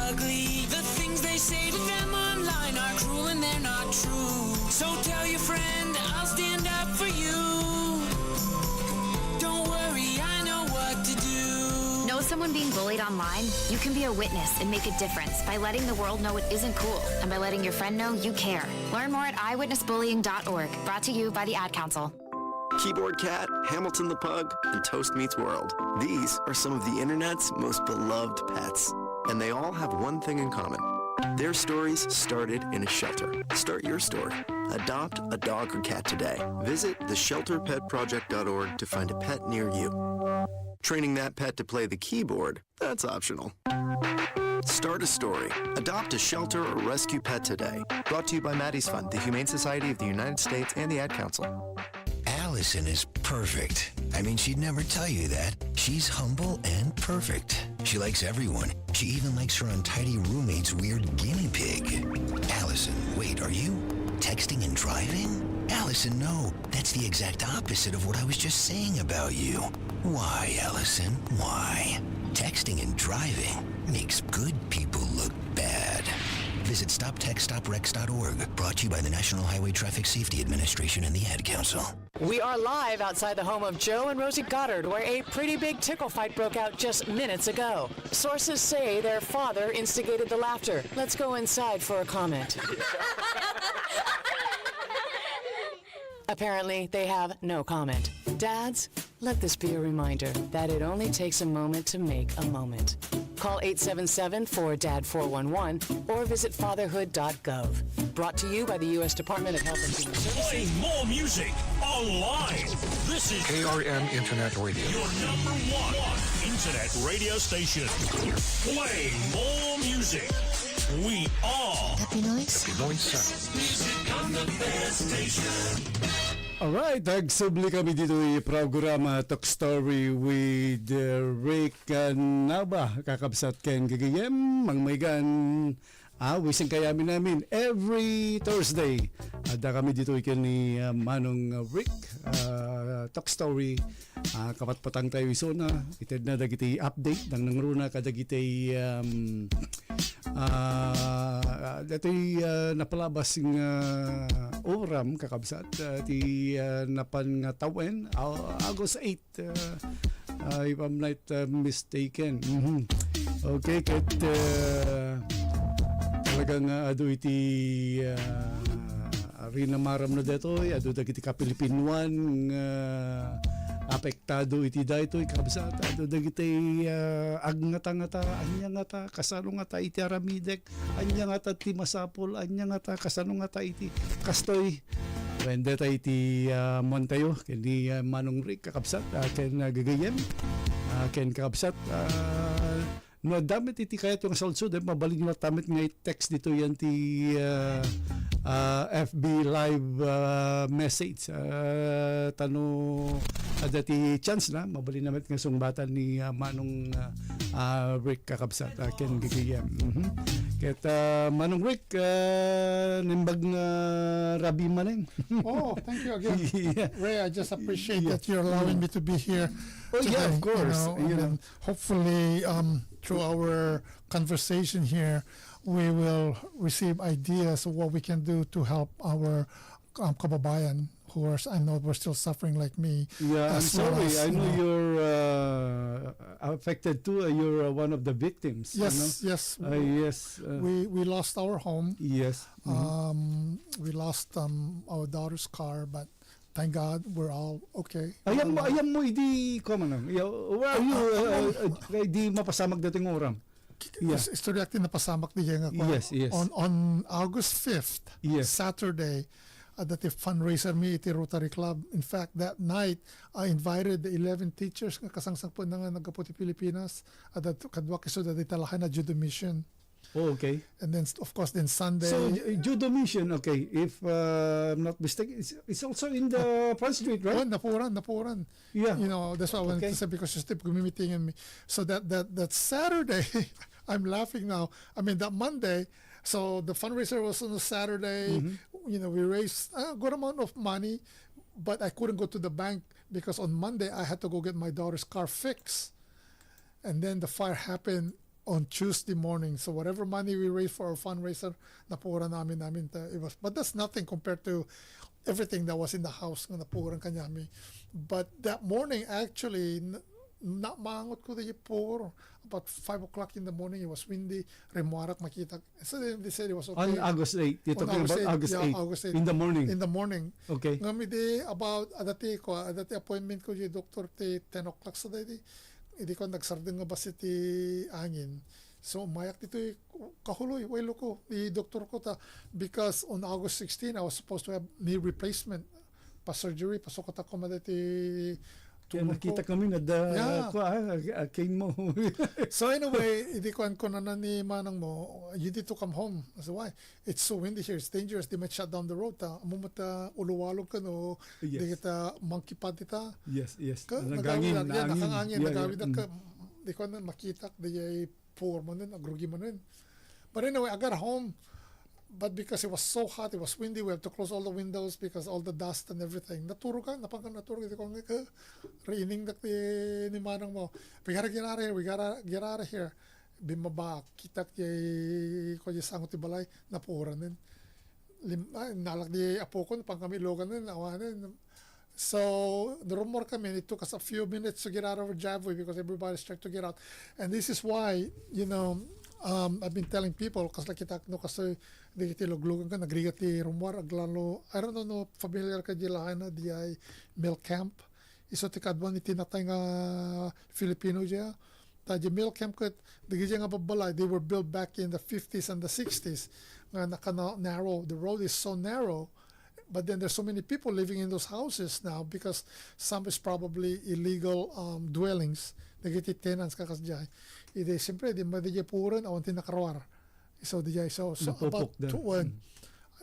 ugly. The things they say to them online are cruel and they're not true. So tell your friend, I'll stand up for you. Don't worry, I know what to do. Know someone being bullied online? You can be a witness and make a difference by letting the world know it isn't cool and by letting your friend know you care. Learn more at eyewitnessbullying.org. Brought to you by the Ad Council. Keyboard Cat, Hamilton the Pug, and Toast Meets World. These are some of the internet's most beloved pets, and they all have one thing in common. Their stories started in a shelter. Start your story. Adopt a dog or cat today. Visit theshelterpetproject.org to find a pet near you. Training that pet to play the keyboard, that's optional. Start a story. Adopt a shelter or rescue pet today. Brought to you by Maddie's Fund, the Humane Society of the United States, and the Ad Council. Allison is perfect. I mean, she'd never tell you that. She's humble and perfect. She likes everyone. She even likes her untidy roommate's weird guinea pig. Allison, wait, are you texting and driving? Allison, no. That's the exact opposite of what I was just saying about you. Why, Allison? Why? Texting and driving makes good people look bad. Visit StopTextStopWrecks.org. Brought to you by the National Highway Traffic Safety Administration and the Ad Council. We are live outside the home of Joe and Rosie Goddard, where a pretty big tickle fight broke out just minutes ago. Sources say their father instigated the laughter. Let's go inside for a comment. Apparently, they have no comment. Dads, let this be a reminder that it only takes a moment to make a moment. Call 877-4DAD-411 or visit fatherhood.gov. Brought to you by the U.S. Department of Health and Human Services. Playing more music online. This is KRM Internet Radio. Your number one internet radio station. Playing more music. We are Pinoy Sound. Music on the best station. Alright, nagsubli kami dito yung programa Talk Story with Rick Nava, kakabsat Ken Gagayem, Mangmaygan, wising kayamin namin every Thursday. Ada kami dito ikan ni Manong Rick, Talk Story, kapatpatang tayo isona, itad na dagiti update, nang nangruna kadagiti dato'y napalabas ng oram kakabsat ti napan nga tawen August 8 if I'm not mistaken. Okay, ket talagang ado iti arena maram na detoy ado dagiti kapilipinuan apektado iti daytoy kabsat ado dagiti agngata-ngata anya ngata kasano ngata iti aramidek anya ngata ti masapol anya ngata kasano ngata iti kastoy vendeta iti Montayo ken Manong Rick kakabsat ken gagayem ken kakabsat no damit iti kaya itong salsod mabaling na tamit nga text dito yan ti FB live message tano adati chance na mabalin naman nga sungbatan ni Manong Rick kakabsat ken gigiyam ket Manong Rick nimbag nga rabi maneng. Oh, thank you again. Yeah. Ray, I just appreciate that you're allowing me to be here today, yeah, of course. And hopefully through our conversation here we will receive ideas of what we can do to help our kababayan who are, I know we're still suffering like me. Yeah, I'm sorry. I know you're affected too. You're one of the victims. Yes, yes. We lost our home. Yes. We lost our daughter's car, but thank God we're all okay. Ayam mo idi common. Where are you? Di mapasamag dating oram. Yes, istoryak din napasamak di nga ko. Yes. On August 5th, Saturday, at the fundraiser mi iti Rotary Club. In fact, that night I invited the 11 teachers nga kasangsang po nga nagaputi Pilipinas at kadwa kiso da italahan na judo mission. Oh, okay. And then of course then Sunday. So judo mission, okay. If I'm not mistaken, it's also in the Front Street, right? Oh, napuran. Yeah. You know, that's what I wanted to say because she's still meeting me. So that Saturday, I'm laughing now. I mean that Monday. So the fundraiser was on a Saturday. You know, we raised a good amount of money, but I couldn't go to the bank because on Monday I had to go get my daughter's car fixed. And then the fire happened on Tuesday morning. So whatever money we raised for our fundraiser, napura namin it was. But that's nothing compared to everything that was in the house nga napuran kanyami. But that morning actually maangot ko the poor about 5 o'clock in the morning. It was windy, remuarak makita. So they said it was okay. On August 8, you're talking about August 8. August 8 in the morning. In the morning. Okay. Ngamidi about adati appointment ko yung doctor ti 10 o'clock sa dati. Hindi ko nagsardeng nga basi ti angin. So umayak dito kahuloy walo ko the doctor ko ta because on August 16 I was supposed to have knee replacement pa surgery pasok ko madati. Kaya nakita kami na kain mo. So anyway, hindi ko na ni manang mo, you need to come home. I said, why? It's so windy here. It's dangerous. They might shut down the road. Amumata uluwalog ka no. Di kita monkey pad ita. Yes. Nakangangin. Di ko na makita. Di ay poor mo nun. Agrugi mo nun. But anyway, I got home. But because it was so hot, it was windy, we have to close all the windows because all the dust and everything. Naturo ka, naturo ka. Raining ni manang mo. We gotta get out of here. We gotta get out of here. Bimaba, kitak ko yung sangot balay, napura nin. Nalak di apo ko, pang kami logan nin, awanin. So, the rumor kami, it took us a few minutes to get out of our driveway because everybody's trying to get out. And this is why, you know, I've been telling people kasi kita no kasi di kiti luglugan ka nagrigat ti rumwar aglalo I don't know familiar ka di lain na di ay milk camp iso ti kadwan iti natay nga Filipino dia ta di milk camp kat di nga babalay they were built back in the 50s and the 60s nga narrow the road is so narrow. But then there's so many people living in those houses now because some is probably illegal dwellings. Nagiti tenants kakasjay. Ide siyempre di madijay puran awan tinakarwar. So about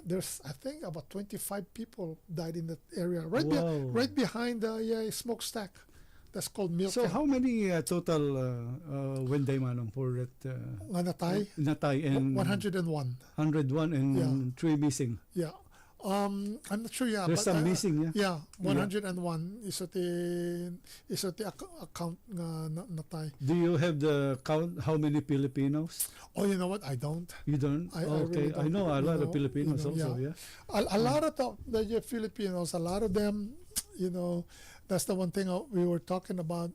there's I think about 25 people died in that area right behind the smokestack. That's called milk. So how many total when they manong for that? Natay and 101. 101 and 3 missing. Yeah. I'm not sure. Yeah, there's some missing. Yeah, 101 is the account natay. Do you have the count? How many Filipinos? Oh, you know what? I don't. You don't? I okay, really don't, I know a lot of Filipinos also. Yeah, a lot of the Filipinos. A lot of them. You know, that's the one thing we were talking about.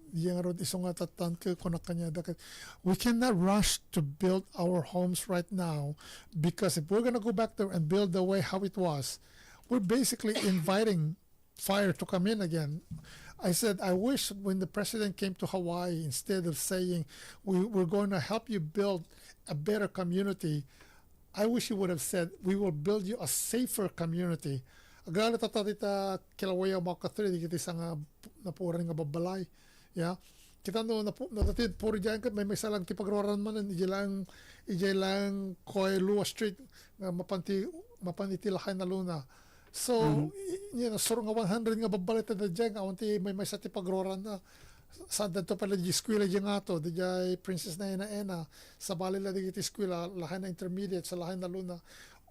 We cannot rush to build our homes right now because if we're going to go back there and build the way how it was, we're basically inviting fire to come in again. I said, I wish when the president came to Hawaii, instead of saying, we're going to help you build a better community, I wish he would have said, we will build you a safer community. Agala tatatita kilawaya mga katri di kita isang napuran nga babalay. Yeah. Kita no natatid puri diyan kat may salang ti pagroran man ije lang Koy Lua Street nga mapaniti lahay na luna. So you know suro nga 100 nga babalay ta diyan awan ti may sa ti pagroran na. Sa dato pala di eskwela diyan ato di Princess na ena sa bali la di ti eskwela lahay na intermediate sa lahay na luna.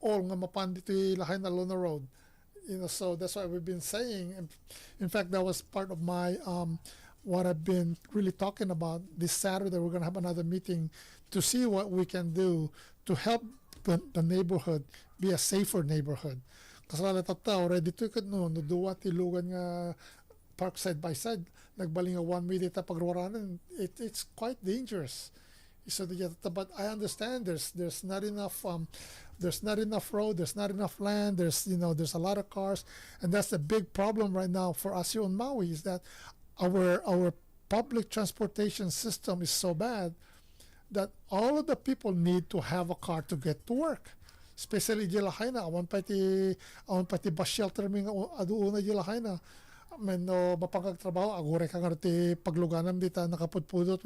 All nga mapanditi lahay na luna road. You know, so that's why we've been saying. In fact, that was part of my what I've been really talking about. This Saturday, we're going to have another meeting to see what we can do to help the neighborhood be a safer neighborhood. Kasi wala tata already to kat no duwa tilugan nga park side by side nagbaling nga 1 meter ta pagrwaranan. It's quite dangerous. So but I understand there's not enough road, there's not enough land, there's a lot of cars, and that's the big problem right now for us here on Maui is that our public transportation system is so bad that all of the people need to have a car to get to work. Especially di lahay na awan pa ti bus shelter mi nga aduuna di lahay na. Men no mapagtrabaho agore ka ngarti pagluganam dita nakapudpudot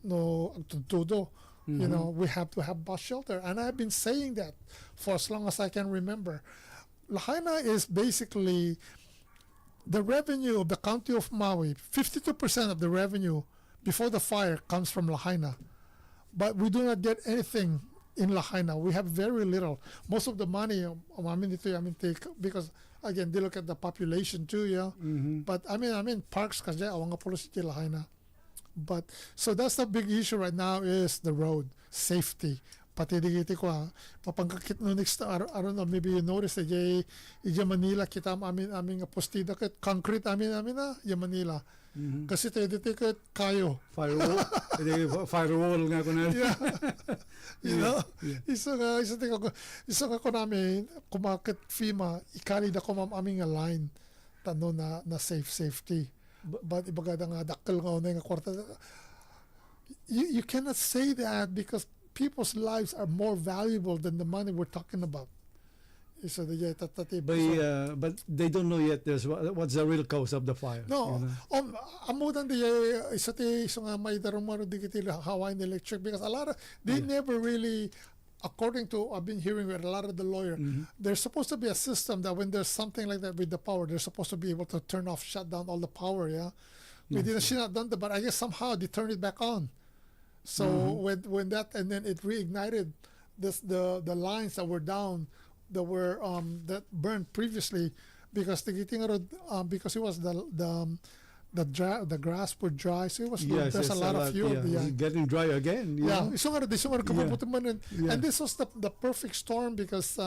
no agtutudo. You know, we have to have bus shelter, and I've been saying that for as long as I can remember. Lahaina is basically the revenue of the county of Maui. 52% of the revenue before the fire comes from Lahaina, but we do not get anything in Lahaina. We have very little. Most of the money, because again, they look at the population too, yeah. But I mean, parks kasi awang nga pulo si Lahaina. But so that's the big issue right now is the road safety. Pati digiti ko mapangkakit no next I don't know, maybe you notice ija Manila kita aming postida kat concrete amin na Manila. Kasi tayo dito kat kayo firewall nga ko na. Yeah. You know, isa ko namin kumakit FEMA ikali da ko aming line tano na safety. But ibagada nga dakkel nga kwarta. You cannot say that because people's lives are more valuable than the money we're talking about. So but they don't know yet what's the real cause of the fire. No, amudan di isati nga may darumaro di kiti Hawaiian Electric because a lot of they never really. According to I've been hearing with a lot of the lawyer, there's supposed to be a system that when there's something like that with the power, they're supposed to be able to turn off, shut down all the power. Yeah, we didn't. She not done that, but I guess somehow they turned it back on. So when that and then it reignited the lines that were down, that were that burned previously because because it was the grass were dry, so it was there's a lot of fuel. Getting dry again. And this was the perfect storm because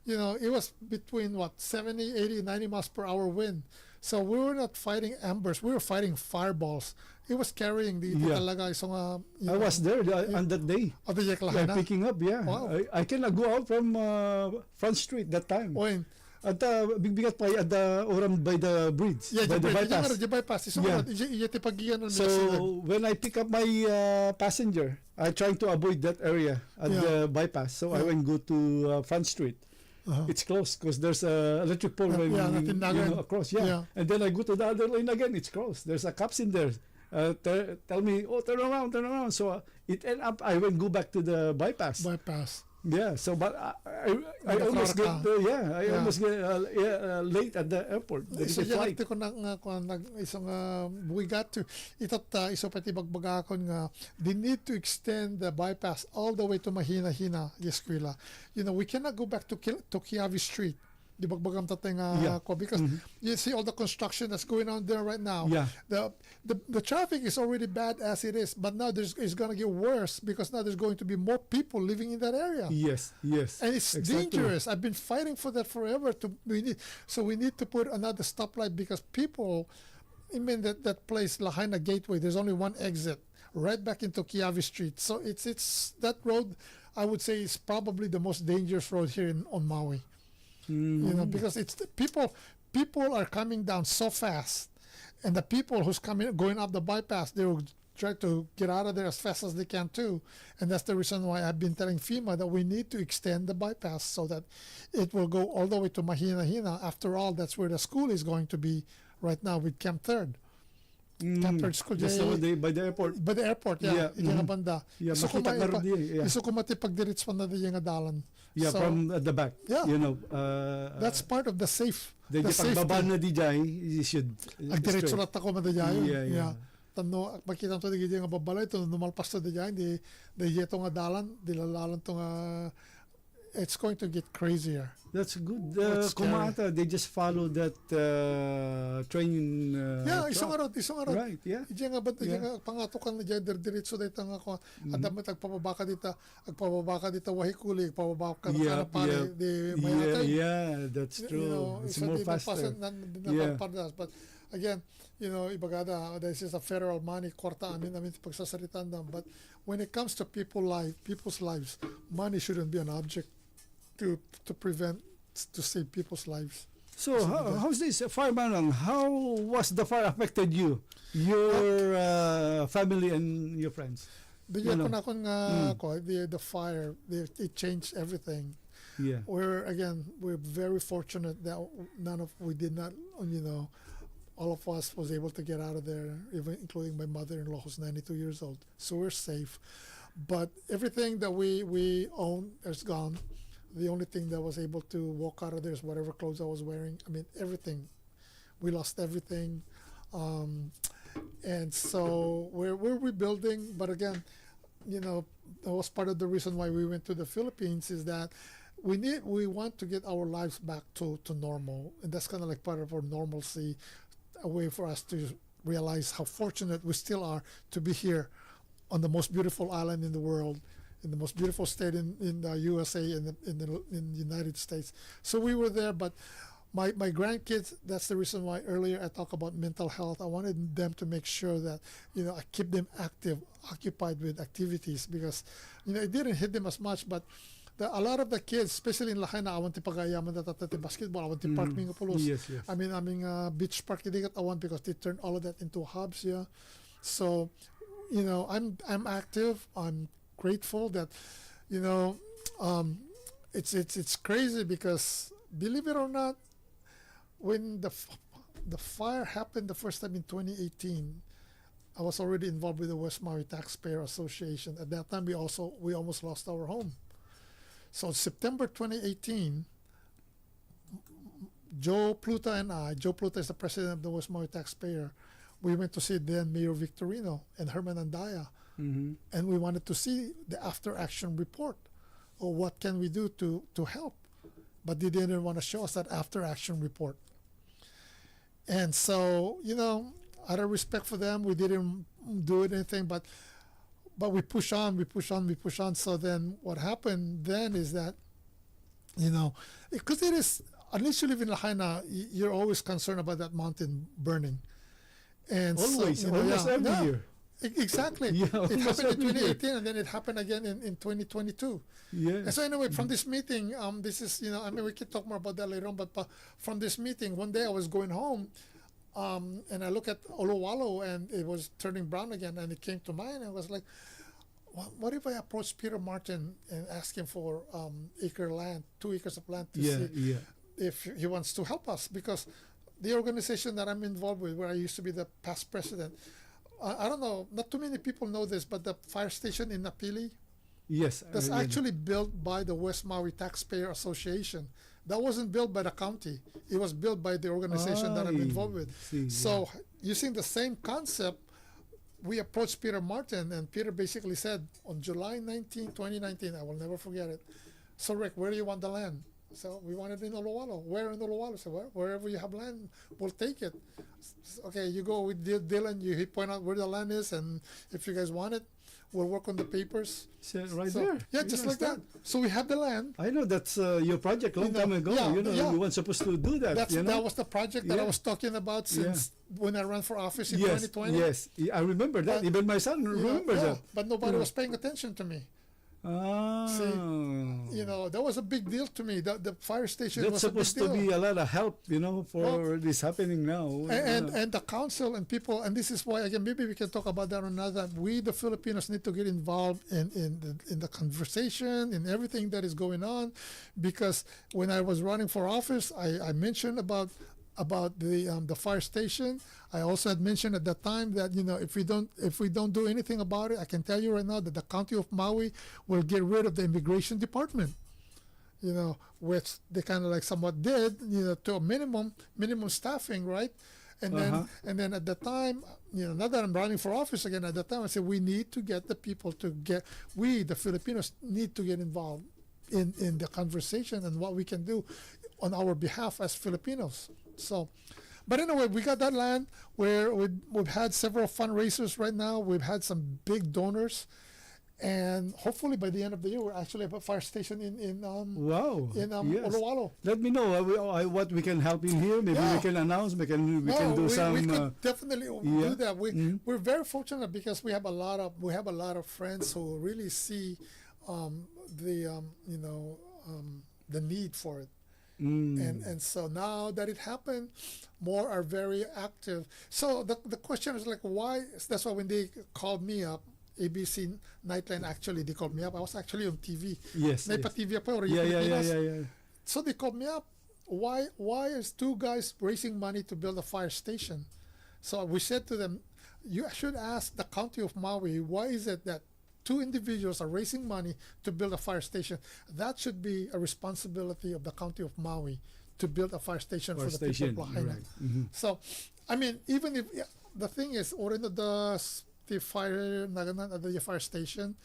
you know it was between 70, 80, 90 miles per hour wind. So we were not fighting embers, we were fighting fireballs. He was carrying the talaga isang I was there on that day. The Yeah, picking up, yeah. Wow. I cannot go out from Front Street that time. At bigbigat pa at the oram by the bridge, by the bypass. The bypass. So when I pick up my passenger, I trying to avoid that area at the bypass. So I went go to Front Street. It's closed because there's a electric pole going across. And then I go to the other lane again. It's closed. There's a cops in there. Tell me, turn around. So it end up I went go back to the bypass. Yeah, so but I almost get almost get late at the airport. So ko we got to itat iso pati bagbagakon nga they need to extend the bypass all the way to Mahina-Hina eskwela. We cannot go back to Kiavi Street. Di bagbagam tatay nga ko because you see all the construction that's going on there right now. The traffic is already bad as it is, but now it's going to get worse because now there's going to be more people living in that area. Yes. And it's dangerous. I've been fighting for that forever. We need to put another stoplight because people, I mean that place Lahaina Gateway, there's only one exit right back into Kiavi Street. So it's that road, I would say, is probably the most dangerous road here on Maui. Because it's the people are coming down so fast, and the people who's going up the bypass, they will try to get out of there as fast as they can too. And that's the reason why I've been telling FEMA that we need to extend the bypass so that it will go all the way to Mahina-Hina. After all, that's where the school is going to be right now with Camp Third. Camp Third School. Just by the airport. By the airport, Yung banda. Iso kumati pagdiritz pa na yung adalan. Yeah, so, from at the back. Yeah. That's part of the safe. The pagbaba na di jay, you should. Agdiretso rat ako madayay. Yeah. Tano makita to di nga babalay to numalpas to di jay di yeto nga dalan, dilalalan to nga it's going to get crazier. That's good. Kumata, they just follow that train. Isang araw. Right, yeah. Diyan nga ba't pangatukan na dyan, diretso dito nga ako, adamit agpababa ka dito, wahikuli, agpababa ka na pare, di mayatay. Yeah, that's true. It's more faster. But again, ibagada, this is a federal money, kwarta amin pagsasaritan dam. But when it comes to people's lives, money shouldn't be an object to save people's lives. So how's this fireman? How was the fire affected you, your family and your friends? The fire, it changed everything. Yeah. We're very fortunate that all of us was able to get out of there, even including my mother-in-law who's 92 years old. So we're safe. But everything that we own is gone. The only thing that was able to walk out of there is whatever clothes I was wearing. I mean, everything. We lost everything. And so we're rebuilding. But again, that was part of the reason why we went to the Philippines is that we want to get our lives back to normal. And that's kind of like part of our normalcy, a way for us to realize how fortunate we still are to be here on the most beautiful island in the world, in the most beautiful state in the USA and in the United States. So we were there, but my grandkids, that's the reason why earlier I talked about mental health. I wanted them to make sure that, I keep them occupied with activities because, it didn't hit them as much, but a lot of the kids, especially in Lahaina, I want to pagayaman that basketball, I want to park mingapulos. Yes. I mean, beach park, I want because they turned all of that into hubs, yeah. So, I'm active. I'm grateful that, it's crazy because believe it or not, when the fire happened the first time in 2018, I was already involved with the West Maui Taxpayer Association. At that time, we almost lost our home. So September 2018, Joe Pluta is the president of the West Maui Taxpayer. We went to see then Mayor Victorino and Herman Andaya. And we wanted to see the after action report or what can we do to help. But they didn't want to show us that after action report. And so, out of respect for them, we didn't do anything, but we push on. So then what happened then is that, because it is unless you live in Lahaina, you're always concerned about that mountain burning. And Always, so, you know, almost every year. Exactly. Yeah, It almost happened in every year. 2018, and then it happened again in 2022. Yeah. And so anyway, from this meeting, this is, I mean, we can talk more about that later on, but from this meeting, one day I was going home, and I look at Olowalo, and it was turning brown again, and it came to mind, and I was like, what if I approach Peter Martin and ask him for 2 acres of land to see if he wants to help us? Because the organization that I'm involved with, where I used to be the past president, I don't know, not too many people know this, but the fire station in Napili, Yes. that's actually built by the West Maui Taxpayer Association. That wasn't built by the county. It was built by the organization that I'm involved with. So using the same concept, we approached Peter Martin, and Peter basically said on July 19, 2019, I will never forget it. So Rick, where do you want the land? So we want it in Olowalo. Where in Olowalo? So wherever you have land, we'll take it. Okay, you go with Dylan, he point out where the land is, and if you guys want it, we'll work on the papers. Right there. Yeah, just like that. So we have the land. I know that's your project long time ago. You weren't supposed to do that. That was the project that I was talking about since when I ran for office in 2020. Yes, I remember that. Even my son remembers that. But nobody was paying attention to me. See, that was a big deal to me. The fire station that's was a big supposed deal. to be a lot of help, for this happening now. And the council and people, and this is why, again, maybe we can talk about that another. We, the Filipinos, need to get involved in the conversation, in everything that is going on, because when I was running for office, I mentioned about the fire station. I also had mentioned at that time that if we don't do anything about it, I can tell you right now that the county of Maui will get rid of the immigration department. Which they kind of like somewhat did, to a minimum staffing, right? And then at the time, now that I'm running for office again, at the time I said we need to get the people we the Filipinos need to get involved in the conversation and what we can do on our behalf as Filipinos. So, but anyway, we got that land where we've had several fundraisers right now. We've had some big donors, and hopefully by the end of the year, we're actually have a fire station in Olowalo. Let me know what we can help in here. Maybe we can announce. We can do some. We could definitely do that. We're very fortunate because we have a lot of friends who really see the need for it. And so now that it happened, more are very active. So the question is like, why? That's why when they called me up, ABC Nightline, actually they called me up. I was actually on TV. Yes. TV ako, Yeah. So they called me up. Why is two guys raising money to build a fire station? So we said to them, you should ask the county of Maui, why is it that two individuals are raising money to build a fire station? That should be a responsibility of the county of Maui to build a fire station for the people of Lahaina. Right. So, I mean, even if the thing is, or the fire station,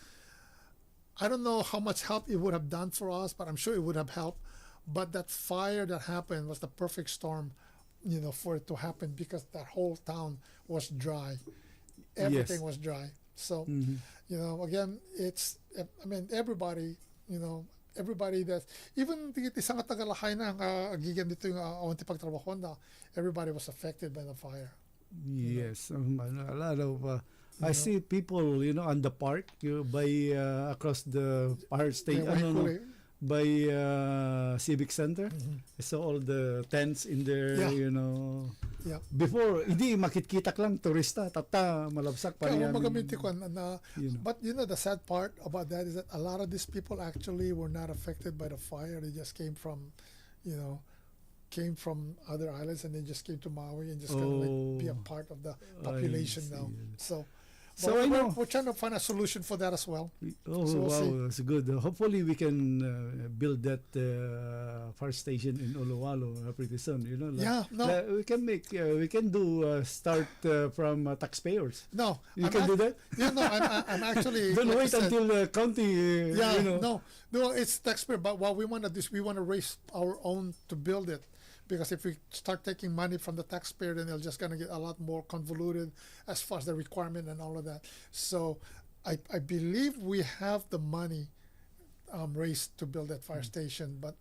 I don't know how much help it would have done for us, but I'm sure it would have helped. But that fire that happened was the perfect storm, for it to happen, because that whole town was dry. Everything was dry. So, again, everybody, everybody that, even isang taga Lahaina ang gigan dito yung awanti pagtrabaho na, everybody was affected by the fire. Yes, a lot of. I see people, on the park, by across the fire station, by Civic Center. I saw all the tents in there, Before, hindi makit-kitak lang turista, malabsak pa yan. But the sad part about that is that a lot of these people actually were not affected by the fire. They just came from other islands, and they just came to Maui and just kind of like be a part of the population now. So we're trying to find a solution for that as well. That's good. Hopefully we can build that fire station in Olowalo pretty soon. We can we can do start from taxpayers. No, you can do that. No, I'm actually. Don't wait until the county. No, it's taxpayer. But what we want to do is we want to raise our own to build it. Because if we start taking money from the taxpayer, then they're just going to get a lot more convoluted as far as the requirement and all of that. So I believe we have the money raised to build that fire station. But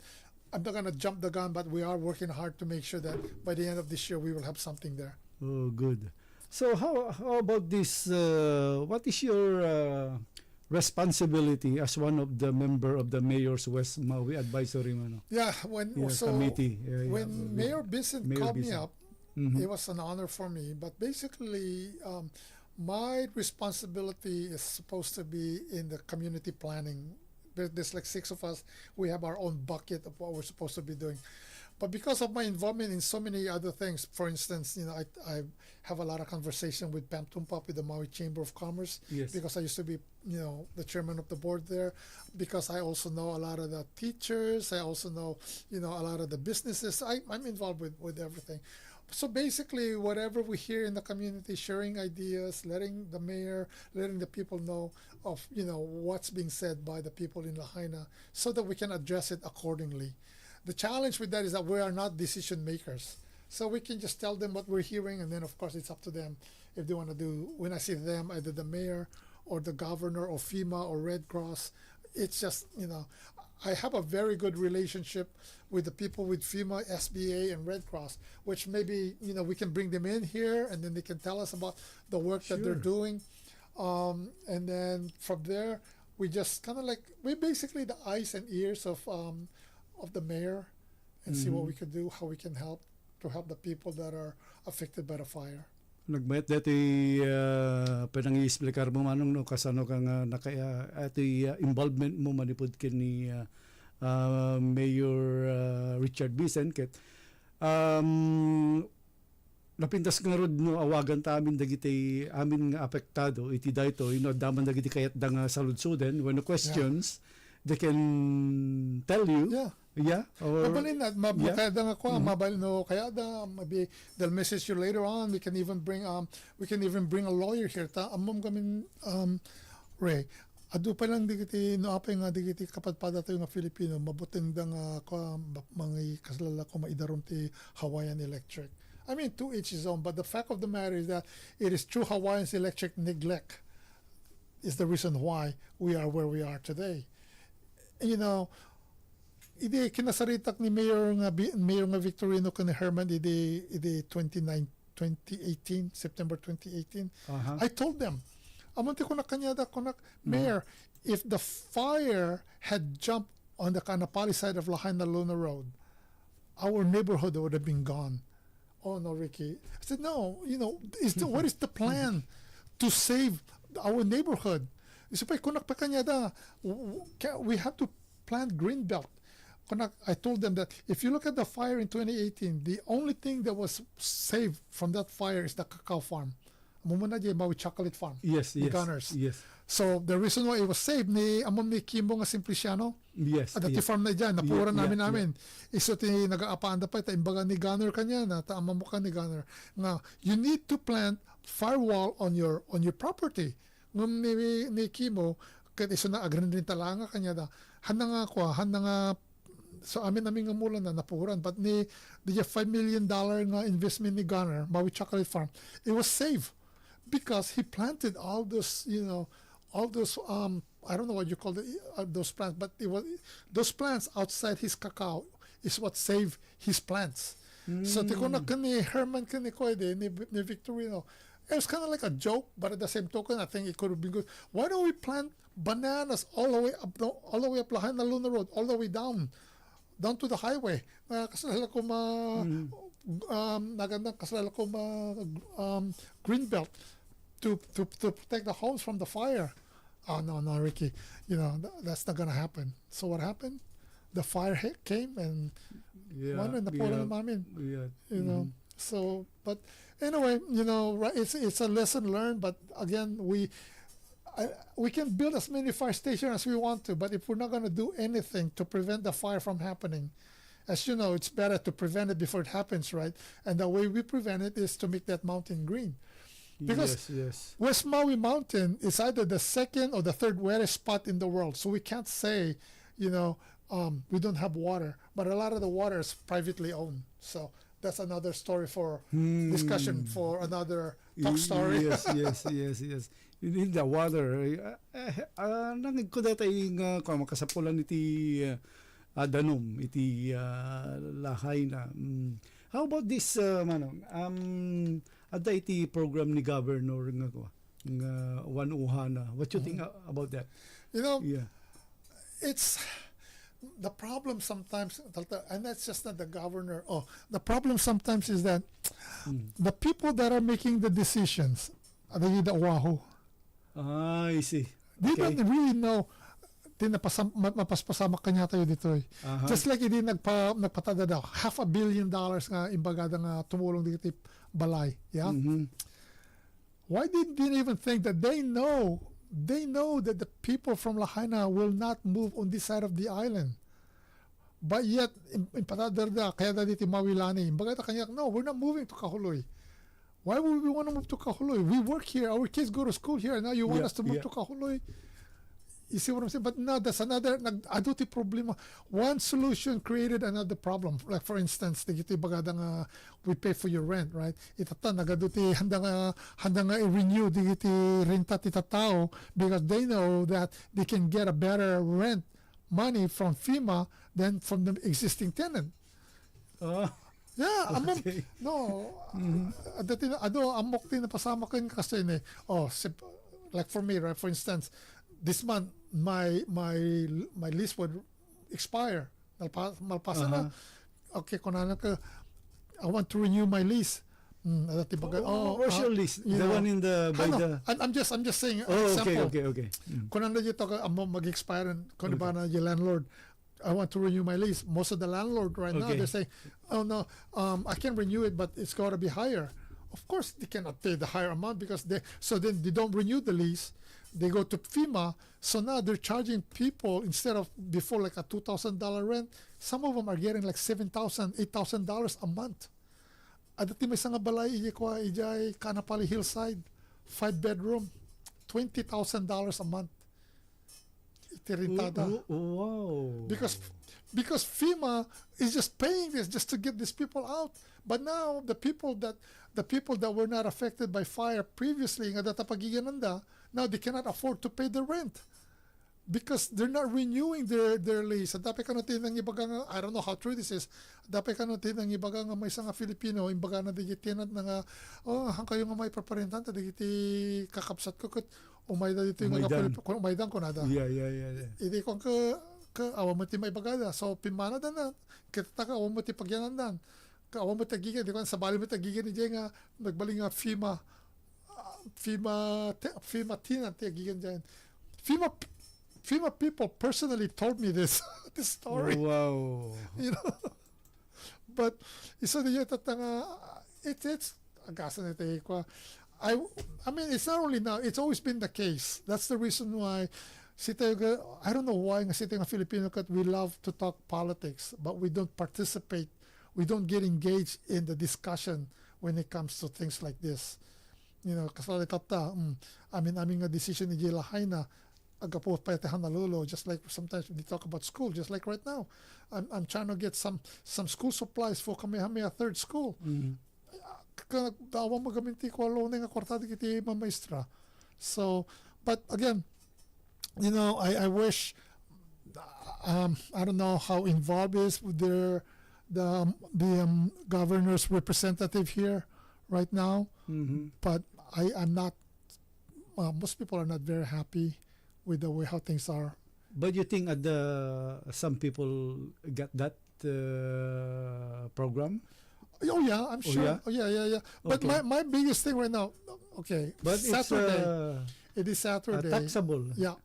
I'm not gonna jump the gun, but we are working hard to make sure that by the end of this year we will have something there. Oh, good. So how about this? What is your responsibility as one of the member of the Mayor's West Maui Advisory Yeah, when committee? When Mayor Vincent called me up, Mhm. it was an honor for me. But basically, my responsibility is supposed to be in the community planning. There's like 6 of us. We have our own bucket of what we're supposed to be doing. But because of my involvement in so many other things, for instance, I have a lot of conversation with Pam Tumpap with the Maui Chamber of Commerce, Yes. because I used to be, the chairman of the board there. Because I also know a lot of the teachers. I also know, a lot of the businesses. I'm involved with everything. So basically, whatever we hear in the community, sharing ideas, letting the mayor, letting the people know of, what's being said by the people in Lahaina, so that we can address it accordingly. The challenge with that is that we are not decision makers. So we can just tell them what we're hearing, and then of course it's up to them if they want to do. When I say them, either the mayor or the governor or FEMA or Red Cross, it's just, I have a very good relationship with the people with FEMA, SBA, and Red Cross, which maybe, we can bring them in here and then they can tell us about the work that they're doing. And then from there, we just kind of we're basically the eyes and ears of the mayor, and see what we can do, how we can help to help the people that are affected by the fire. Nagmayat dati penang i-explicar mo manong no kasano kang involvement mo manipod ken ni Mayor Richard Bisen ket napintas nga rod no awagan ta amin dagiti amin nga apektado iti dayto daman dagiti kayat da nga saludsuden when no questions they can tell you. Or mabalin na mabukay da nga ko mabal no kaya da maybe they'll message you later on. We can even bring a lawyer here ta amom kami Ray adu pa lang digiti no apay nga digiti kapadpada tayo nga Filipino mabuting da nga ko mga kaslala ko maidaron ti Hawaiian Electric. I mean, to each his own, but the fact of the matter is that it is true Hawaiian's electric neglect is the reason why we are where we are today. Idi kinasaritak ni Mayor nga Victorino kan Herman idi 2018 September 2018. I told them, amonte ko na kanyada ko na Mayor, if the fire had jumped on the Kanapali side of Lahaina Luna Road, our neighborhood would have been gone. Oh no, Ricky. I said no. What is the plan to save our neighborhood? We have to plant green belt. I told them that if you look at the fire in 2018, the only thing that was saved from that fire is the cacao farm. Maui chocolate farm. Yes. Gunners. Yes. So the reason why it was saved ni Kimbo nga Simpliciano. Yes. At the farm na dyan, napura namin. Iso ti nag-aapaanda pa ita imbaga ni Gunner kanya na taama mo ka ni Gunner. Nga you need to plant firewall on your property. Ngum ni Kimo ket iso na agran din talanga kanya da. Handa nga so amin nga mula na napuran, but the $5 million nga investment ni Gunner, Maui Chocolate Farm, it was saved because he planted all those, all those I don't know what you call those plants, but those plants outside his cacao is what saved his plants. So tikuna kani Herman kani ko ni Victorino. It was kind of like a joke, but at the same token, I think it could have been good. Why don't we plant bananas all the way up Lahaina Luna Road, all the way down to the highway? Kasalala ko nagandang kasalala ko green belt to protect the homes from the fire. Oh no, Ricky, that's not gonna happen. So what happened? The fire came and So, but anyway, it's a lesson learned. But again, we can build as many fire stations as we want to, but if we're not going to do anything to prevent the fire from happening, as you know, it's better to prevent it before it happens, right? And the way we prevent it is to make that mountain green. Because West Maui Mountain is either the second or the third wettest spot in the world. So we can't say, we don't have water, but a lot of the water is privately owned. So that's another story for discussion for another talk story. Yes. You need the water. Nangig ko dati yung makasapulan iti Danom iti lahay na. How about this manong? Adda iti program ni governor nga one uhana. What you think about that? You know, Yeah. it's the problem sometimes, and that's just not the governor. Oh, the problem sometimes is that the people that are making the decisions, the Oahu, I see. they don't really know. Mapaspasama kanya tayo dito eh. Just like hindi nagpatada daw $500 million nga imbagada nga tumulong dito balay. Yeah. Why didn't they even think that they know that the people from Lahaina will not move on this side of the island? But yet, in patadar kaya da dito mawilani. Imbagada kanya, no, we're not moving to Kahuloy. Why would we want to move to Kahuloy? We work here. Our kids go to school here. Now you want us to move to Kahuloy? You see what I'm saying? But no, that's another aduti problema. One solution created another problem. Like for instance, digiti bagada nga we pay for your rent, right? Itata nagaduti handa nga i-renew digiti renta tita tao because they know that they can get a better rent money from FEMA than from the existing tenant. Yeah, okay. Amok din na pasama ko kasi ne. Like for me, right? For instance, this month my lease would expire. Malpasa na. Okay, kunana ka, I want to renew my lease. Where's your lease? The one in the by the. I'm just saying. Example. Okay. Kunana dito ka mag-expire and kuno ba na yung landlord. I want to renew my lease. Most of the landlord right now they're saying, oh no, I can renew it, but it's got to be higher. Of course, they cannot pay the higher amount because then they don't renew the lease. They go to FEMA, so now they're charging people instead of before like a $2,000 rent. Some of them are getting like $7,000, $8,000 a month. Adati may isang balay ijay Kanapali Hillside, 5-bedroom, $20,000 a month. Itirintada. Wow. Because FEMA is just paying this just to get these people out. But now the people that were not affected by fire previously, now they cannot afford to pay the rent because they're not renewing their lease. Dapat kanutin ng ibagang, I don't know how true this is. Dapat kanutin ng ibagang may isang Filipino, imbaga na digitenant nga, kayo nga may paparentante, digiti kakapsat ko kat umay da dito yung mga umaydan ko nada. Yeah. Hindi ko ka awa mo ti may bagada. So pimana da na, kita awa mo ti pagyanan dan. Awa mo tagigan, di ko sa bali mo tagigan ni Jay nga nagbaling nga FEMA tenant tagigan diyan. FEMA people personally told me this story. Wow. You know. But isa diyan tatanga it's agasan ito ko. I mean it's not only now, it's always been the case. That's the reason why I don't know why nga sitting a Filipino kat we love to talk politics but we don't participate. We don't get engaged in the discussion when it comes to things like this. You know, kasi tata, aming decision ni Jay Lahaina, agapo payatehan na lolo, just like sometimes when they talk about school, just like right now. I'm trying to get some school supplies for Kamehameha third school. Dawa magaminti ko alone nga kwartada kiti mamaestra. So, but again, you know, I wish, I don't know how involved is with the governor's representative here right now, but I'm not. Most people are not very happy with the way how things are. But you think some people get that program? Oh yeah, I'm sure. Oh yeah. But okay. my biggest thing right now, okay, but Saturday. It is Saturday. Taxable. Yeah.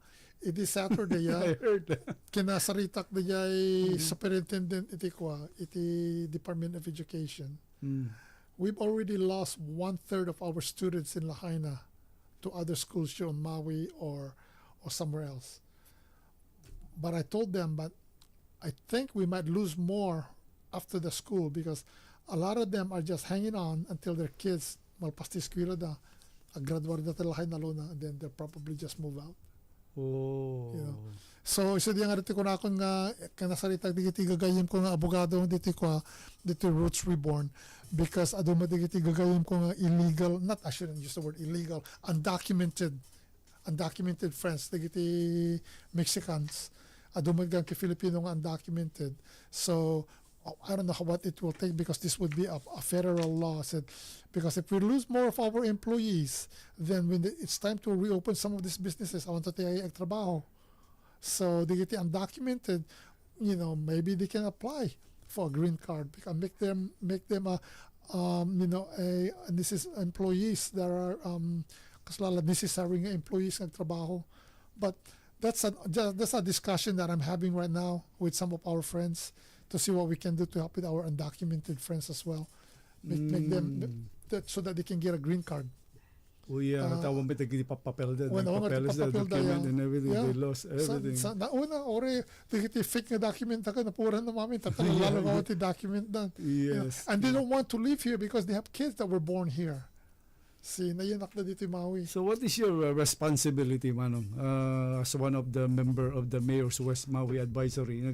It is Saturday, yeah. I heard. Kinasaritak na jay superintendent iti Department of Education. We've already lost 1/3 of our students in Lahaina to other schools here on Maui or somewhere else. But I told them, but I think we might lose more after the school because a lot of them are just hanging on until their kids malpasti eskwela da, graduar da Lahaina lona, and then they'll probably just move out. Oh. You know? So isa diyan nga dito ko na akong kanasalitag digiti gagayim ko nga abogado dito Roots Reborn because aduma digiti gagayim ko nga illegal, not I shouldn't use the word illegal, undocumented friends digiti Mexicans dumagdag kay Filipino nga undocumented. So I don't know what it will take because this would be a federal law. Said because if we lose more of our employees, then when it's time to reopen some of these businesses, I want to take ang trabaho. So they get undocumented, maybe they can apply for a green card because make them a this is employees that are kaslala necessary employees ng trabaho. But that's a discussion that I'm having right now with some of our friends to see what we can do to help with our undocumented friends as well. Make them so that they can get a green card. Tawag ba tagi papel da, papeles da, document and everything, they lost everything. Nauna, they fake na document ka na pura na mamin, lalo ka document dan. Yes. And they don't want to live here because they have kids that were born here. See, nayanak na dito Maui. So what is your responsibility, Manong, as one of the member of the Mayor's West Maui Advisory?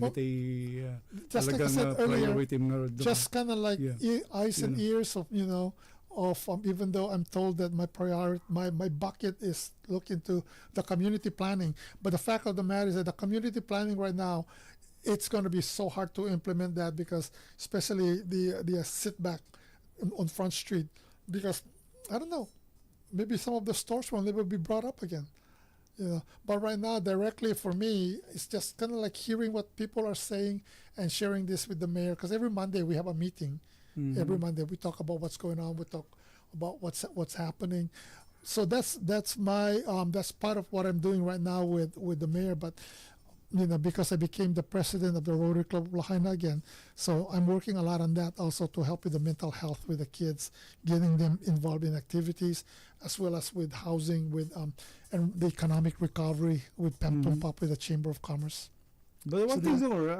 Just like I said earlier, just kind of like eyes and ears of, even though I'm told that my priority, my bucket is look into the community planning. But the fact of the matter is that the community planning right now, it's going to be so hard to implement that because especially the sit back on Front Street because I don't know, maybe some of the stores will never be brought up again. But right now, directly for me, it's just kind of like hearing what people are saying and sharing this with the mayor. Because every Monday we have a meeting. Mm-hmm. Every Monday we talk about what's going on. We talk about what's happening. So that's my that's part of what I'm doing right now with the mayor. But because I became the president of the Rotary Club of Lahaina again, so I'm working a lot on that also to help with the mental health with the kids, getting them involved in activities, as well as with housing, with and the economic recovery with PEMPUMPAP with the Chamber of Commerce. But one thing more,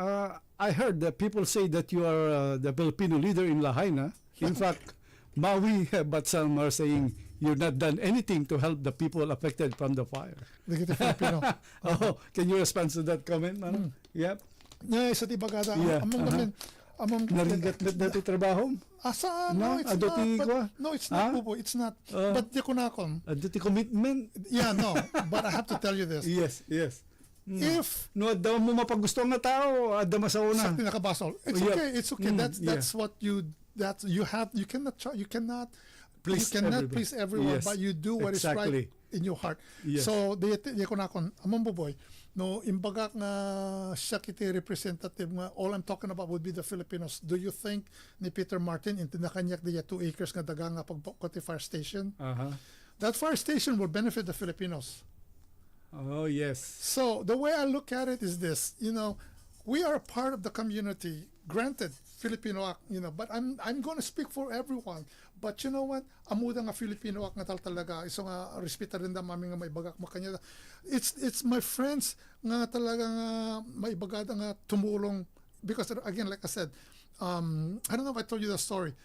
I heard that people say that you are the Filipino leader in Lahaina. In fact, Maui, but some are saying you've not done anything to help the people affected from the fire. Filipino. Can you respond to that comment, Manong? Yep. Sa tibagada. Among narigat na ito trabaho? No, it's not. No, it's not, Bubo. It's not. But di ko na kon. Duty commitment? Yeah, no. But I have to tell you this. Yes. If no daw mo mapagusto nga tao, adama sa una. Sa pinakabasol. It's okay. That's what you cannot please everyone, but you do what is right in your heart. Yes. So di ko na kon among Buboy. No, imbagak nga siya kiti representative nga all I'm talking about would be the Filipinos. Do you think ni Peter Martin in tinakanyak diya 2 acres nga daga nga pagkoti fire station? That fire station will benefit the Filipinos. Oh yes. So the way I look at it is this, we are a part of the community. Granted, Filipino ak, but I'm going to speak for everyone. But you know what? Amuda nga Filipino ak nga talaga. Iso nga respeta rin da mami nga maibagak makanya. It's my friends nga talaga nga maibagada nga tumulong because again, like I said, I don't know if I told you the story.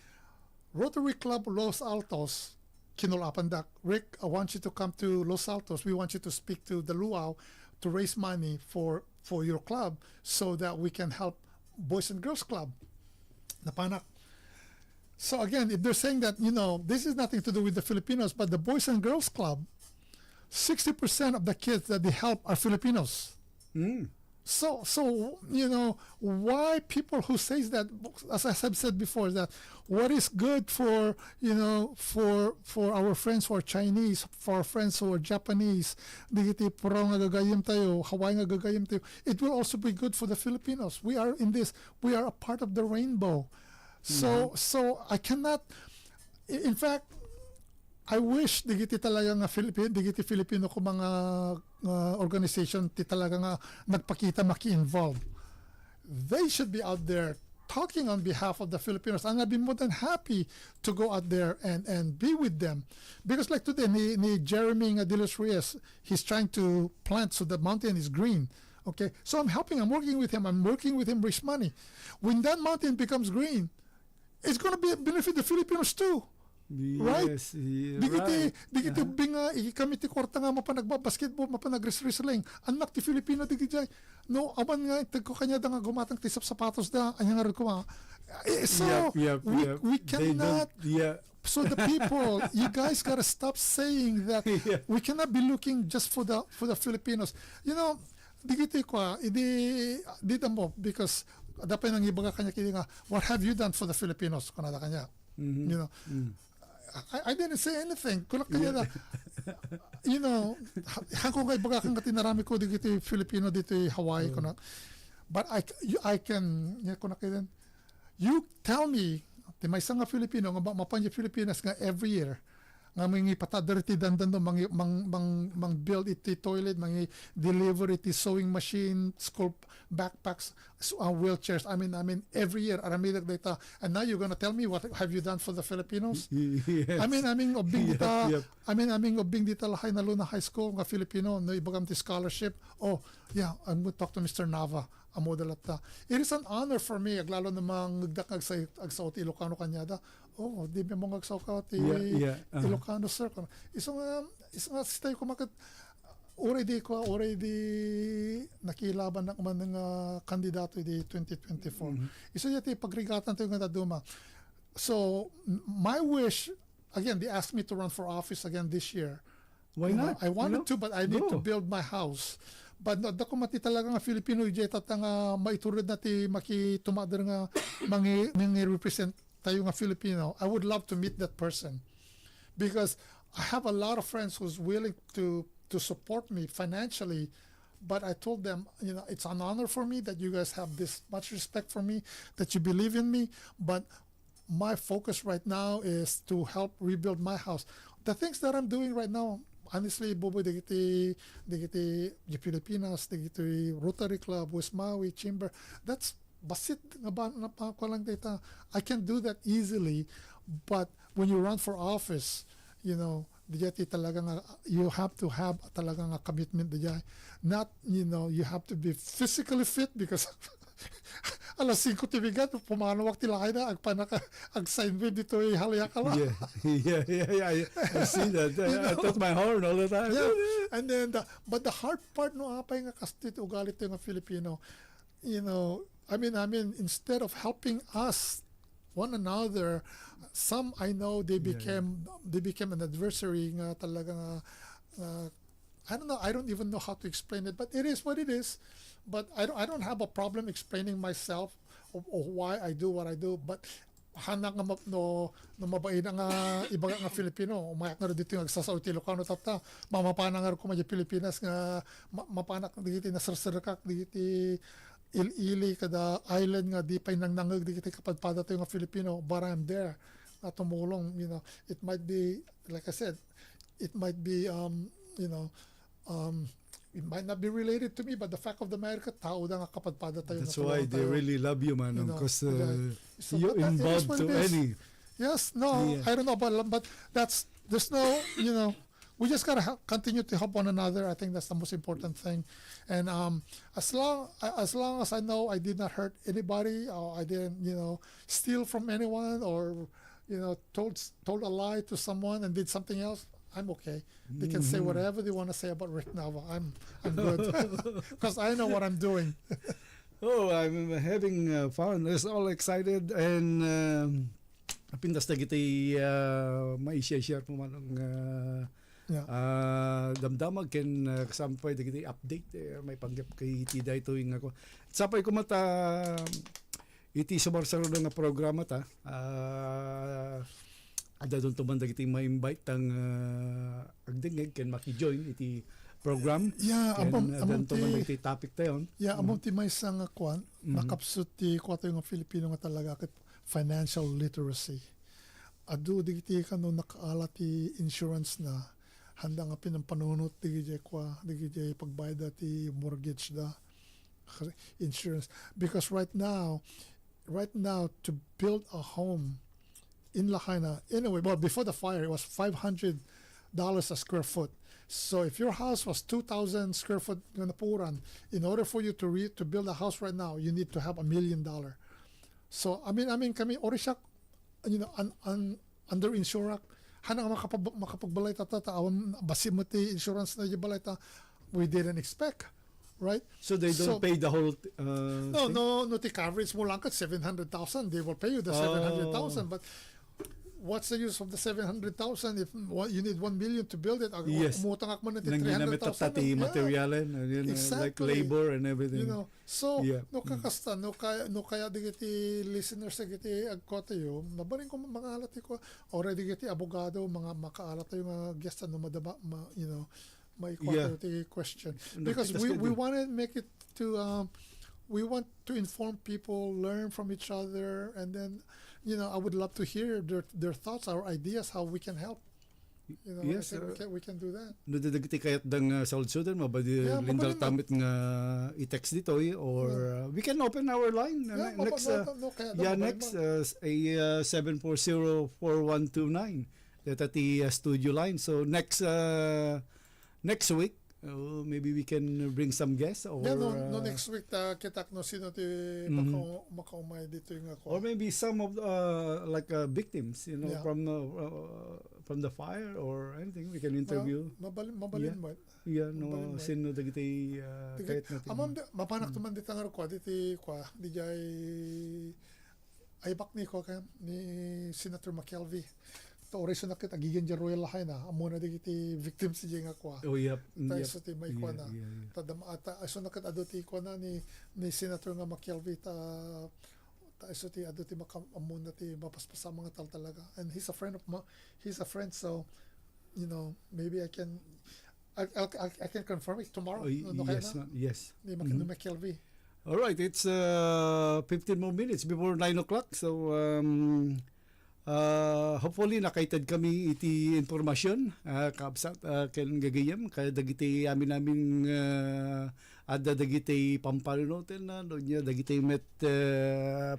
Rotary Club Los Altos kinulapandak. Rick, I want you to come to Los Altos. We want you to speak to the luau to raise money for your club so that we can help Boys and Girls Club. Napanak. So again, if they're saying that, this is nothing to do with the Filipinos, but the Boys and Girls Club, 60% of the kids that they help are Filipinos. So why people who says that, as I have said before, that what is good for for our friends who are Chinese, for our friends who are Japanese, digiti puro nga gagayem tayo, Hawaii nga gagayem tayo, it will also be good for the Filipinos. We are in this. We are a part of the rainbow. So I cannot. In fact, I wish digiti talaga nga Filipino ko mga organization ti talaga nga nagpakita maki-involve. They should be out there talking on behalf of the Filipinos, and I'd be more than happy to go out there and be with them. Because like today, ni Jeremy Adilos Reyes, he's trying to plant so the mountain is green. Okay, so I'm working with him raise money. When that mountain becomes green, it's going to benefit the Filipinos too. Right? Yes, digiti binga kami ti kwarta nga basketball mapanagres-wrestling anak ti Filipino digiti no aman nga tagko kanya da nga gumatang ti sapatos da anya nga ko so we cannot so the people you guys got to stop saying that we cannot be looking just for the Filipinos. digiti ko, dito mo, because dapat nang ibaga kanya kini nga, what have you done for the Filipinos? Kunada kanya. You know, I didn't say anything. Kulak kanya na, you know, hangko nga ibaga kang katinarami ko dito Filipino dito Hawaii ko na. But I can, you tell me, may isang nga Filipino, nga mapanya Filipinas nga every year, nga mga ipatadariti dandan do mang build iti toilet, mga deliver iti sewing machine, school backpacks, wheelchairs. I mean every year aramidag data. And now you're gonna tell me what have you done for the Filipinos? Yes. I mean obing dita. I mean obing dita lahay na Luna High School nga Filipino no ibagam ti scholarship. Oh yeah, I'm going to talk to Mr. Nava. Amodel at it is an honor for me aglalo namang nagdakag sa agsaot Ilocano kanyada. Oh, di mo ngagsaw ka ti Ilocano sir. Isang stay ko makat already nakilaban ng man ng kandidato di 2024. Isa yati pagrigatan tayo nga duma. So my wish again, they asked me to run for office again this year. Why not? I wanted to, but I need to build my house. But dako mati talaga nga Filipino ijeta nga maiturod na ti makitumader nga mga represent tayo nga Filipino. I would love to meet that person because I have a lot of friends who's willing to support me financially, but I told them, you know, it's an honor for me that you guys have this much respect for me, that you believe in me, but my focus right now is to help rebuild my house. The things that I'm doing right now, honestly, Bobo, digiti Pilipinas, digiti Rotary Club, West Maui, Chamber, that's basit nga ba lang data. I can do that easily, but when you run for office, you know, digiti talaga nga, you have to have talaga nga commitment digay. Not, you know, you have to be physically fit because alas 5 tibigat pumanawak tilakay na ag sign with dito halaya ka lang. Yeah. I see that. I touch my horn all the time. Yeah. And then but the hard part no apay nga kastit ugali to nga Filipino, you know, I mean instead of helping us one another, some I know they became an adversary nga talaga nga I don't know, I don't even know how to explain it, but it is what it is. But I don't have a problem explaining myself or why I do what I do, but hana nga no mabait nga iba nga Filipino umayak nga dito yung agsasaw ti Ilocano tata mamapana nga ko madya Pilipinas nga mapanak digiti na serserkak digiti ili kada island nga di pay nangangag digiti kapadpada tayo nga Filipino, but I'm there at tumulong, you know. It might be like I said, it might be you know, it might not be related to me, but the fact of the matter, tao da nga kapadpada tayo. That's why they really love you, man, because so you're involved to any. Yes, no, I don't know, but there's no, you know, we just gotta continue to help one another. I think that's the most important thing. And as long as I know I did not hurt anybody, or I didn't, you know, steal from anyone, or you know, told a lie to someone and did something else, I'm okay. They can say whatever they want to say about Rick Nava. I'm good because I know what I'm doing. Oh, I'm having fun. It's all excited and pindas na kita ma-share po man ang damdamag ken kasampay da kita update may panggap kay Tiday tuwing ako. Sapay ko mata iti sumarsaro nga programa ta. Ada doon tumanda kita ma-invite tang agdingeg ken maki-join iti program. Yeah, among ti topic tayon. Yeah, among ti may isang kwan nakapsut ti kwato yung Filipino nga talaga ket financial literacy. Adu digiti kanu nakaala ti insurance na handa nga pinampanunot digiti pagbayad ti mortgage da insurance, because right now to build a home in Lahaina, anyway, well, before the fire, it was $500 a square foot. So if your house was 2,000 square foot in order for you to build a house right now, you need to have $1 million. So I mean kami orisyak, you know, under insurance, hana makapagbalay tata awan basimati insurance na balay ta, we didn't expect. Right? So they don't pay the whole no, the coverage mo lang kat 700,000. They will pay you the 700,000, but what's the use of the 700,000 if you need 1 million to build it? Yes. Umutang ako man ng Nang ginamit 300,000. tati materialen, like labor and everything. So no kakasta no kaya digiti listeners digiti agkota yo nabaring ko mga alat ko already digiti abogado mga makaalat tayo nga guest no madaba may question because we want to make it to we want to inform people, learn from each other, and then I would love to hear their thoughts, our ideas, how we can help. Yes, I think we can do that. Nadadagiti kayat dang sa Sudan mabadi lindal tamit nga i-text dito or we can open our line next 740-4129 that the studio line. So next week maybe we can bring some guests or no next week kita no sino ti makaumay dito yung ako. Or maybe some of like victims from the fire or anything we can interview. Mabalin mo. No sino dagiti kahit natin. Amam mapanak tuman dito nga ko diti di jay ay bak ni ko ni Senator McKelvey. Oreso na kita gigan di royal lahay na amo na digiti victims di nga kwa. Tayo sa ti may kwa na. Tadam ata aso na kita adoti kwa na ni Senator nga McKelvey tayo sa ti adoti amo na ti mapaspasa mga tal talaga. And he's a friend so maybe I can confirm it tomorrow. Yes. Ni McKelvey. All right, it's 15 more minutes before 9 o'clock. So hopefully nakaitad kami iti informasyon kapsat ken gagayam kaya dagiti amin adda dagiti pampalunoten na donya dagiti met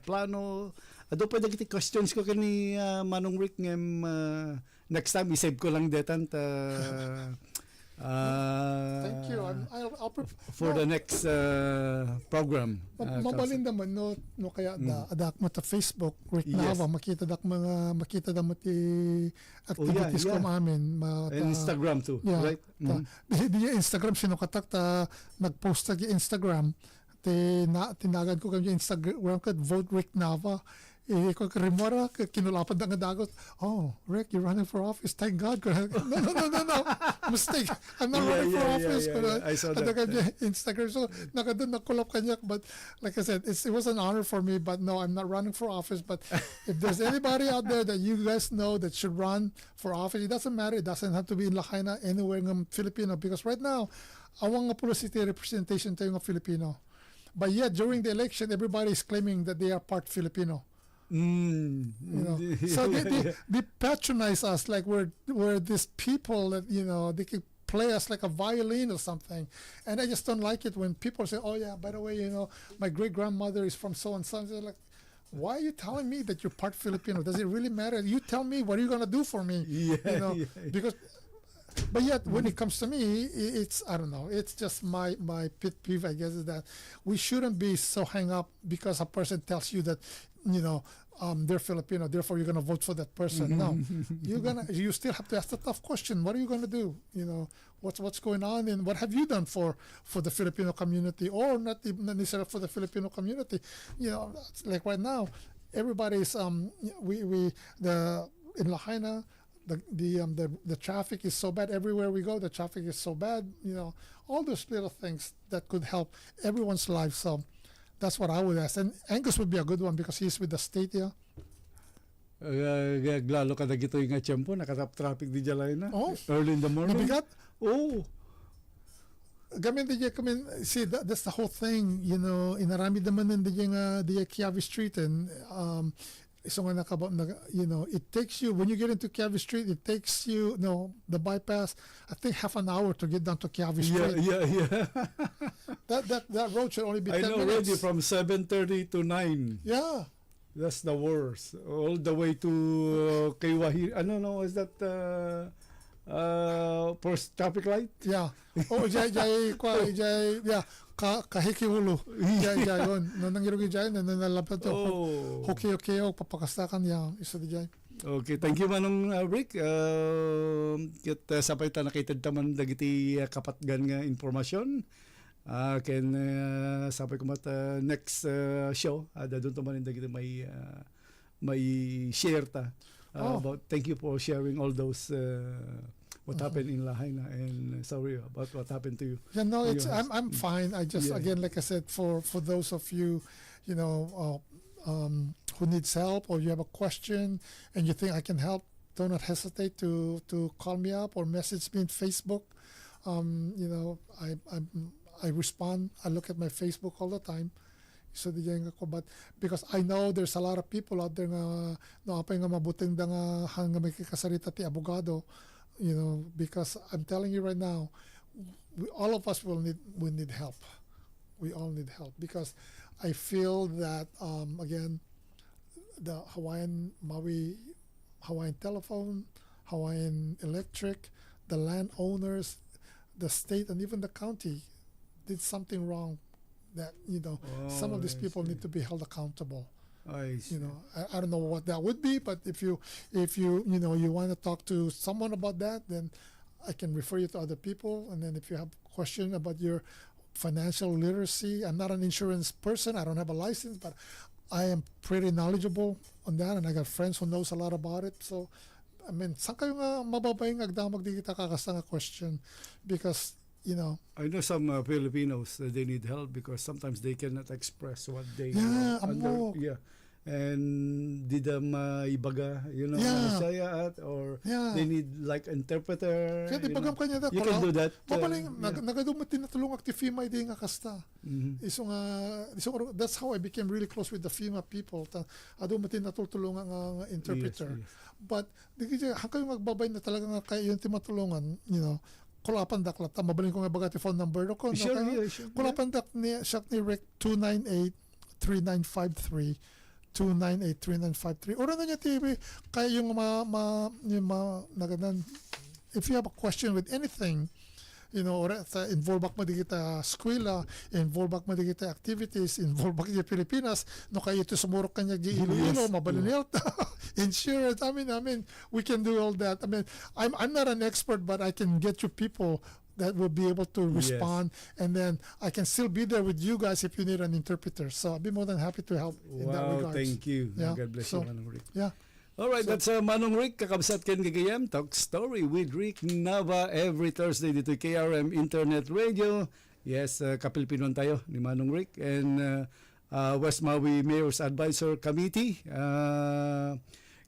plano ado pa dagiti questions ko kani Manong Rick ngem next time isave ko lang detan thank you. I'll for the next program. Mabalin naman no kaya adak mo ta Facebook Rick Nava makita mo ti activities ko amin and Instagram too, right? Di Instagram sino katak ta nagpost ta Instagram tinagan ko kami Instagram kat vote Rick Nava. Ko rimora kinulapad nga dagot. Oh, Rick, you're running for office. Thank God. No. Mistake. I'm not running for office. I saw that. Instagram. So nakulap kanya. But like I said, it was an honor for me. But no, I'm not running for office. But if there's anybody out there that you guys know that should run for office, it doesn't matter. It doesn't have to be in Lahaina, anywhere in Filipino. Because right now, awang nga puro city representation tayo nga Filipino. But yet, during the election, everybody is claiming that they are part Filipino. So they patronize us like we're these people that they can play us like a violin or something, and I just don't like it when people say, oh yeah, by the way, my great grandmother is from so and so. Like, why are you telling me that you're part Filipino? Does it really matter? You tell me, what are you gonna do for me? Because but yet when it comes to me, it's I don't know, it's just my pet peeve, I guess, is that we shouldn't be so hung up because a person tells you that they're Filipino, therefore you're gonna vote for that person. No, you still have to ask the tough question. What are you gonna do? What's going on, and what have you done for the Filipino community, or not necessarily for the Filipino community? Like right now, everybody's in Lahaina. The traffic is so bad everywhere we go. The traffic is so bad. All those little things that could help everyone's life. So that's what I would ask. And Angus would be a good one because he's with the state here. Lalo ka dagito yung tiyempo, nakatap traffic di jalay na. Early in the morning. Nabigat? See, that's the whole thing. Inarami naman the Kiavi Street, and so it takes you, when you get into Kiavi Street, it takes you, the bypass, I think half an hour to get down to Kiavi Street. Yeah. That road should only be 10 minutes. I know already from 7:30 to 9. Yeah. That's the worst. All the way to Kaywahi. Is that first traffic light? Yeah. Yeah. Kahikiulo. Jay yun. Nangirugi jay, nanalapit to. Okay, papakastakan yan. Isa di jay. Okay, thank you Manong Rick. Sapay ta nakitad taman dagiti kapatgan nga informasyon. Ken sapay kumat next show. Dadun taman dagiti may share ta. About thank you for sharing all those what happened in Lahaina, and sorry about what happened to you. Yeah, no, to it's your husband. I'm fine. I just again, like I said, for those of you, who needs help, or you have a question and you think I can help, do not hesitate to call me up or message me in Facebook. I respond. I look at my Facebook all the time. So but because I know there's a lot of people out there nga apay nga mabuting da nga hanga may kasarita ti abogado, because I'm telling you right now, all of us will need help. We all need help because I feel that again, the Hawaiian Telephone, Hawaiian Electric, the landowners, the state, and even the county did something wrong. That some of these people need to be held accountable. I don't know what that would be, but if you want to talk to someone about that, then I can refer you to other people. And then if you have a question about your financial literacy, I'm not an insurance person. I don't have a license, but I am pretty knowledgeable on that, and I got friends who knows a lot about it. So, I mean, saan kayo nga mababayang agdamag di kita kakasta nga question? Because I know some Filipinos they need help because sometimes they cannot express what they and di maibaga, Bisaya or they need like interpreter. Kaya ibagam kanya you can do that. Mapaling nagadumati na tulong akti FEMA di nga kasta. That's how I became really close with the FEMA people. Adumati na tulong ang interpreter. Yes. But hanggang yung magbabay na talaga nga kayo yung timatulungan, kulapan daklat mabaling ko nga bagati phone number ko kulapan dak ni siya ni Rick 298-3953 298-3953 ora na niya TV kaya yung naganan if you have a question with anything ora involve mo di kita eskwela, involve mo di kita activities, involve kita Pilipinas, no kayo ito sumurok kanya gi Iloilo, mabalinelt, insurance. I mean, we can do all that. I mean, I'm not an expert, but I can get you people that will be able to respond, and then I can still be there with you guys if you need an interpreter. So I'll be more than happy to help in that regard. Thank you. Yeah. God bless you, Manong Rick. Yeah. All right, that's Manong Rick, kakabsat ken gagayam, Talk Story with Rick Nava every Thursday dito KRM Internet Radio. Yes, kapilpinon tayo ni Manong Rick and West Maui Mayor's Advisor Committee.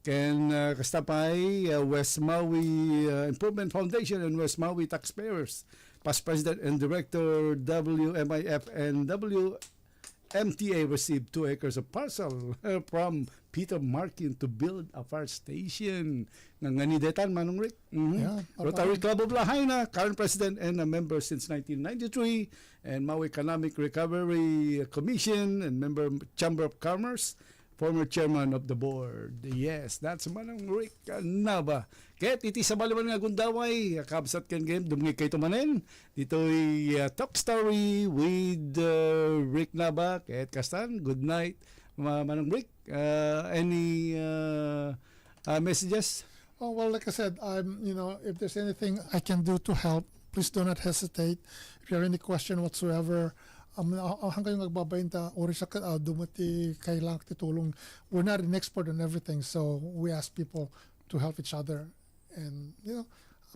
Ken kastapay West Maui Improvement Foundation and West Maui Taxpayers. Past President and Director WMIF and MTA received 2 acres of parcel from Peter Markin to build a fire station. Nganidetan, Manong Rick. Rotary Club of Lahaina, current president and a member since 1993, and Maui Economic Recovery Commission and member Chamber of Commerce, former chairman of the board. Yes, that's Manong Rick Nava. Ket iti sa baliman nga gundaway, kabsat ken game dumngi kay tumanen. Dito'y Talk Story with Rick Nava. Ket kastan, good night, Manong Rick. Any messages? Oh, well, like I said, if there's anything I can do to help, please do not hesitate. If you have any question whatsoever, hanggang yung nagbabayin ori sa dumati kailangan titulong. We're not an expert on everything, so we ask people to help each other. And,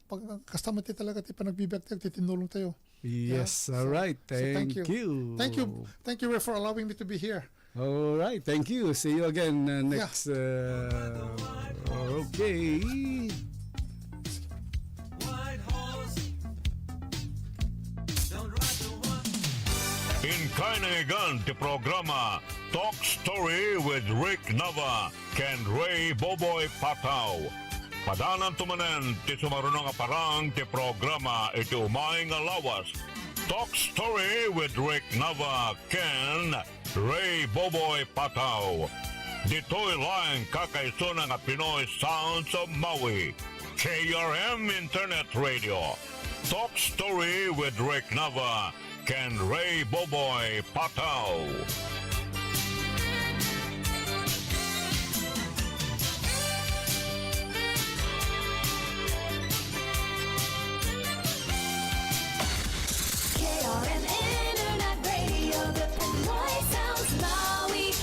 pag kasama tayo talaga tayo panagbibigay tayo, titinulong tayo. Yes, all right. Thank you. Thank you, Rick, for allowing me to be here. All right, thank you. See you again next. Okay. In kainagan ti programa Talk Story with Rick Nava ken Ray Boboy Pataw. Padanan tumanen ti sumarunong aparang ti programa iti umay nga lawas. Talk Story with Rick Nava ken Ray Boboy Pataw. Dito'y lang kakaiso nga Pinoy Sounds of Maui. KRM Internet Radio. Talk Story with Rick Nava ken Ray Boboy Pataw.